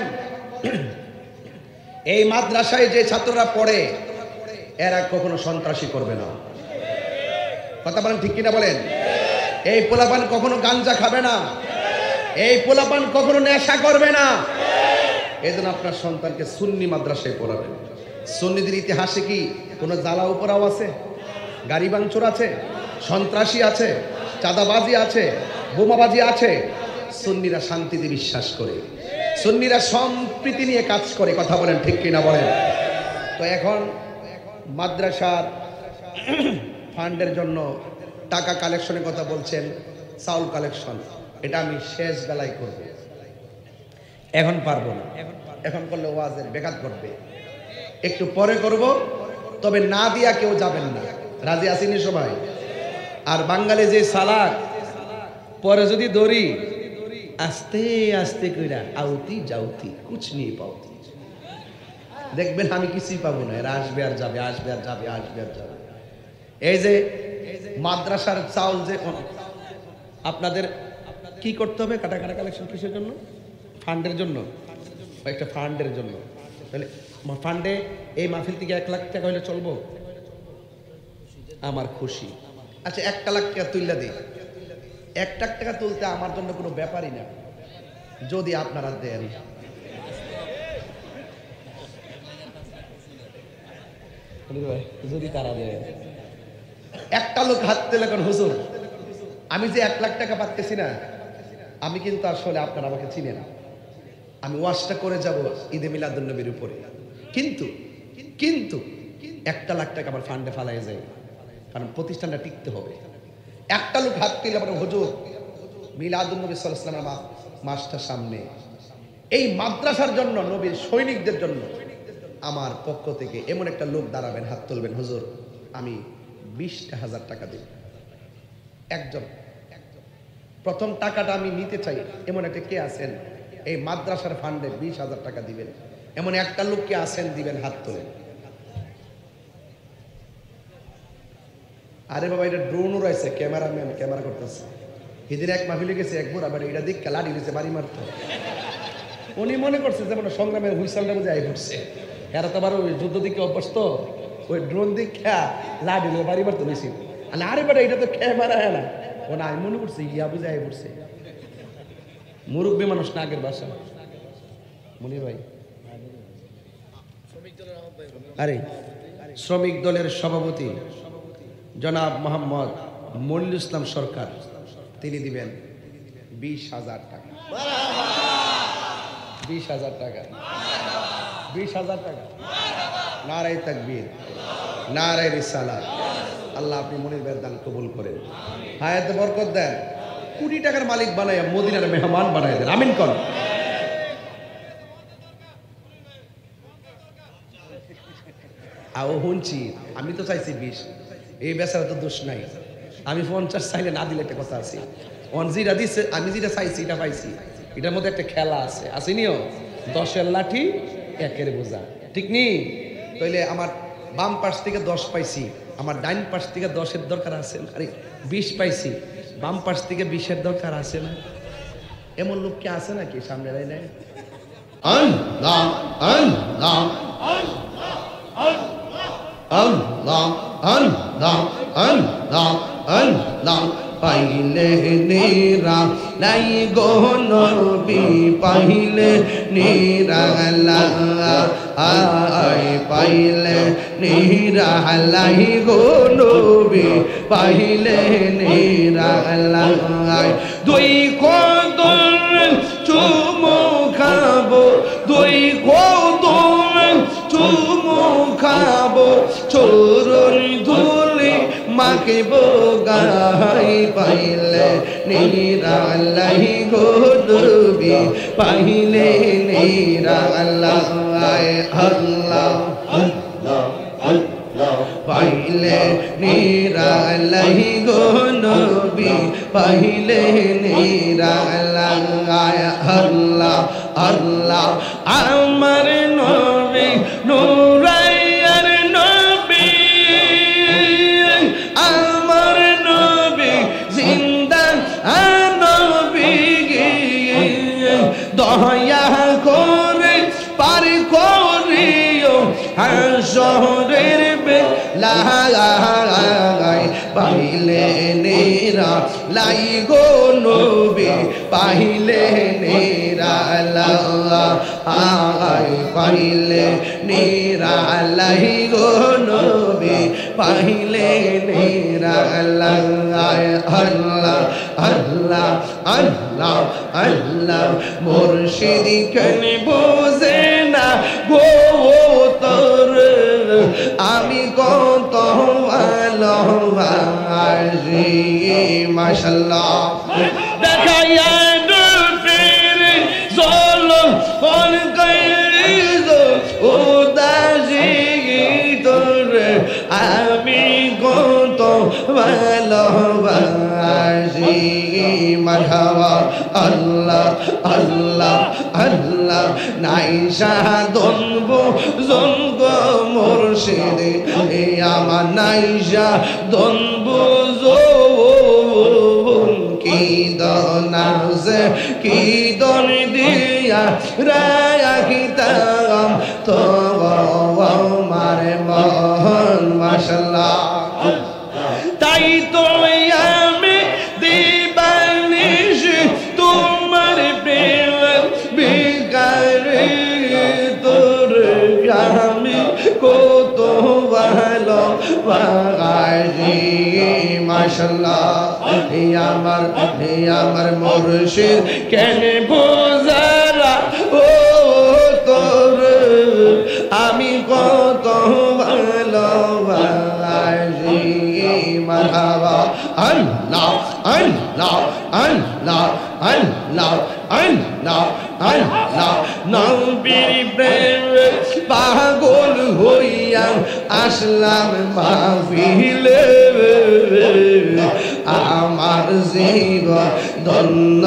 [SPEAKER 2] এই মাদ্রাসায় যে ছাত্ররা পড়ে এরা কখনো সন্ত্রাসী করবে না। কথা বলেন ঠিক কিনা বলেন? এই পোলাপান কখনো গাঞ্জা খাবে না, এই পোলাপান কখনো নেশা করবে না। এই জন্য আপনার সন্তানকে সুন্নি মাদ্রাসায় পড়াবেন। সুন্নিদের ইতিহাসে কি কোনো জ্বালা উপরাও আছে? গাড়ি ভাঙচুর আছে? সন্ত্রাসী আছে? চাঁদাবাজি আছে? বোমাবাজি আছে? সুন্নিরা শান্তিতে বিশ্বাস করে, সুন্নিরা সম্প্রীতি নিয়ে কাজ করে। কথা বলেন ঠিক কিনা বলেন? তো এখন মাদ্রাসার ফান্ডের জন্য টাকা কালেকশনের কথা বলছেন, চাউল কালেকশন, এটা আমি শেষ বেলায় করব, এখন পারবো না। এখন করলে ওয়াজের বেকার করবে, একটু পরে করব। তবে না দিয়া কেউ যাবেন না, রাজি আসেনি সবাই? আর বাঙালি যে সালাক, পরে যদি দড়ি আস্তে আস্তে কইরা আউতি যাউতি কুছ নিয়ে পাউতি, দেখবেন আমি কিছুই পাবো না। এরা আসবে আর যাবে, আসবে আর যাবে, আসবে আর যাবে। এই যে মাদ্রাসার চাউল যে আপনাদের কি করতে হবে, কাটা কাটা কালেকশন কিসের জন্য? ফান্ডের জন্য, একটা ফান্ডের জন্য। তাহলে ফান্ডে এই মাহফিল থেকে 1 লাখ টাকা হলে চলবো? আমার খুশি। আচ্ছা 1 লাখ টাকা তুললে দিই। 1 লাখ টাকা তুলতে আমার জন্য কোনো ব্যাপারই না, যদি আপনারা দেন। যদি তারা দেয়, একটা লোক হাত তুলে এখন হুজুর আমি যে 1 লাখ টাকা পাচ্ছি না, আমি কিন্তু আসলে আপনারা আমাকে চিনেন, আমি ওয়াজটা করে যাব ঈদে মিলাদুন নবীর উপরে, কিন্তু কিন্তু 1 লাখ টাকা আমার ফান্ডে ফালাই যায়, কারণ প্রতিষ্ঠানটা টিকতে হবে। একটা লোক হাত তুলে আমার হুজুর মিলাদুন নবী সাল্লাল্লাহু আলাইহি ওয়াসাল্লাম মাসটার সামনে এই মাদ্রাসার জন্য, নবীর সৈনিকদের জন্য আমার পক্ষ থেকে এমন একটা লোক দাঁড়াবেন, হাত তুলবেন, হুজুর আমি 20,000 টাকা দেব। একজন প্রথম টাকাটা আমি নিতে চাই, এমন একটা কে আছেন এই মাদ্রাসার ফান্ডে 20,000 টাকা দিবেন? এমন একটা লোক কে আছেন? দিবেন, হাত তোলেন। আরে বাবা, এটা ড্রোনও রয়েছে, ক্যামেরাম্যান ক্যামেরা করতেছে। এদিন এক মাহফিলে গেছে, এক বুড়া বাড়ি, এটা দিক লাঠি দিয়েছে, বাড়ি মারতো। উনি মনে করছে যেমন সংগ্রামের হুইসেলটা বুঝে আই পড়ছে। এরা তো আবার ওই যুদ্ধ দিকে অভ্যস্ত, ওই ড্রোন দিক খেয়া লাঠি দিয়ে বাড়ি মারতো বেশি। আরে বেটা, এটা তো ক্যামেরা হ্যাঁ না, ও না, আমি মনে করছি ইয়া বুঝে আই পড়ছে। মুরব্বী মানুষ না, আগের বাসা। মনির ভাই, আরে শ্রমিক দলের সভাপতি জনাব মোহাম্মদ মনিরুল ইসলাম সরকার, তিনি দিবেন 20,000 টাকা। 20,000 টাকা, 20,000 টাকা। নারায়ে তাকবীর, নারায়ে রিসালাত। আল্লাহ আপনি মনির ভাইয়ের দান কবুল করেন, হায়াতে বরকত দেন, কোটি টাকার মালিক বানায় মদিনার মেহমান বানায় দেন, আমিন কর। আও শুনছি, আমি তো চাইছি 20, এই বেচারা তো দোষ নাই। আমি 50 চাইলে না দিলে একটা কথা আছে, যেটা দিচ্ছে আমি যেটা চাইছি এটা পাইছি, এটার মধ্যে একটা খেলা আছে, আসেনিও 10-এর লাঠি 1-এর বোঝা, ঠিক নি? তাইলে আমার বাম পাশ থেকে 10 পাইছি, আমার ডাইন পাশ থেকে 10-এর দরকার আছে না? আরে 20 পাইছি, বাম পাশ থেকে 20-এর দরকার আছে না? এমন লোক কি আছে নাকি সামনে রাই নাই? আল্লাহ আল্লাহ আল্লাহ আল্লাহ আল্লাহ আল্লাহ পাইলে নেরা
[SPEAKER 1] লাই গো নবী পাইলে নিরালাই পাইলে নিরালাই গো নবী পাইলে নিরালাই দুই কদম চুমু খাবো দুই কদম চুমু খাবো চরণ ধুলি মাকে গাই পাইলে নিরালাই গো নবী পাইলে নিরালাই আল্লাহ পাইলে নিরালাই গো নবী পাইলে নিরালাই আল্লাহ আল্লাহ আমার নবী নূরাইয়ার নবী আমার নবী জিন্দা নবী দয়া করে পার করিও হাসরের বেলায় পাইলে নিরালাই গো নবী পাইলে নিরালাই পাইলে নিরালাই গো নবী পাইলে নিরালাই আল্লাহ আল্লাহ আল্লাহ আল্লাহ মুর্শিদ কেন বোঝে না গো তোর আমি কত ভালোবাসি মাশাআল্লাহ দেখাইয়া নূরের জলম কোন কইলো উদাসী তোর আমি কত ভালোবাসি মারহাবা আল্লাহ আল্লাহ আল্লাহ নাইশা দনব জঙ্গ মুর্শিদ আমার নাইশা দনব কি দনাজে কি দন দিয়া রাখিতাম তো মারে মন মাশাআল্লাহ তাই তো আমি দিবানিশ তোমার প্রেম বিকারে তোর আমি কত ভালোবাসি মাশাআল্লাহ আমার মুর্শিদ কেন বোঝারা ও তোর আমি কত ভালোবাসি মারহাবা আল্লাহ আল্লাহ আল্লাহ আল্লাহ আল্লাহ আল্লাহ নবীর প্রেম পাগল হইয়া আসলাম মাহফিলে আমার জীবন ধন্য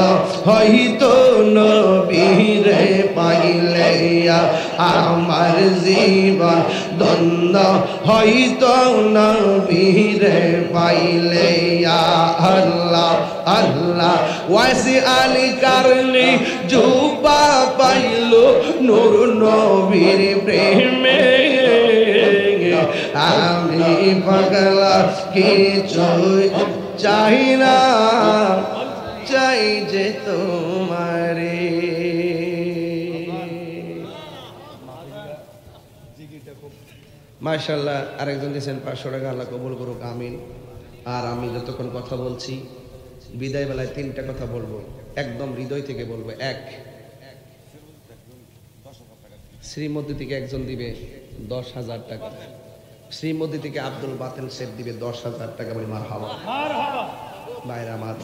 [SPEAKER 1] হইতো নবীরে পাইলে আমার জীবন ধন্য হইতো নবীরে পাইলে আল্লাহ আল্লাহ ওয়াসি আলী কারণে জুবা পাইলো নূর নবীর প্রেমে আমি পাগলা কিছু চাই না চাই যে তোমারে মাশাআল্লাহ আরেকজন দিয়েছেন 500 টাকা আল্লাহ কবুল করুক আমিন আর আমি যতক্ষণ কথা বলছি বিদায় বেলায় 3টা কথা বলবো একদম হৃদয় থেকে বলবো এক শ্রীমতী থেকে একজন দিবে 10,000 টাকা শ্রীমতী থেকে আব্দুল বাতেন শেখ দিবে 10,000 টাকা বলে মারহাবা ভাইরা আমার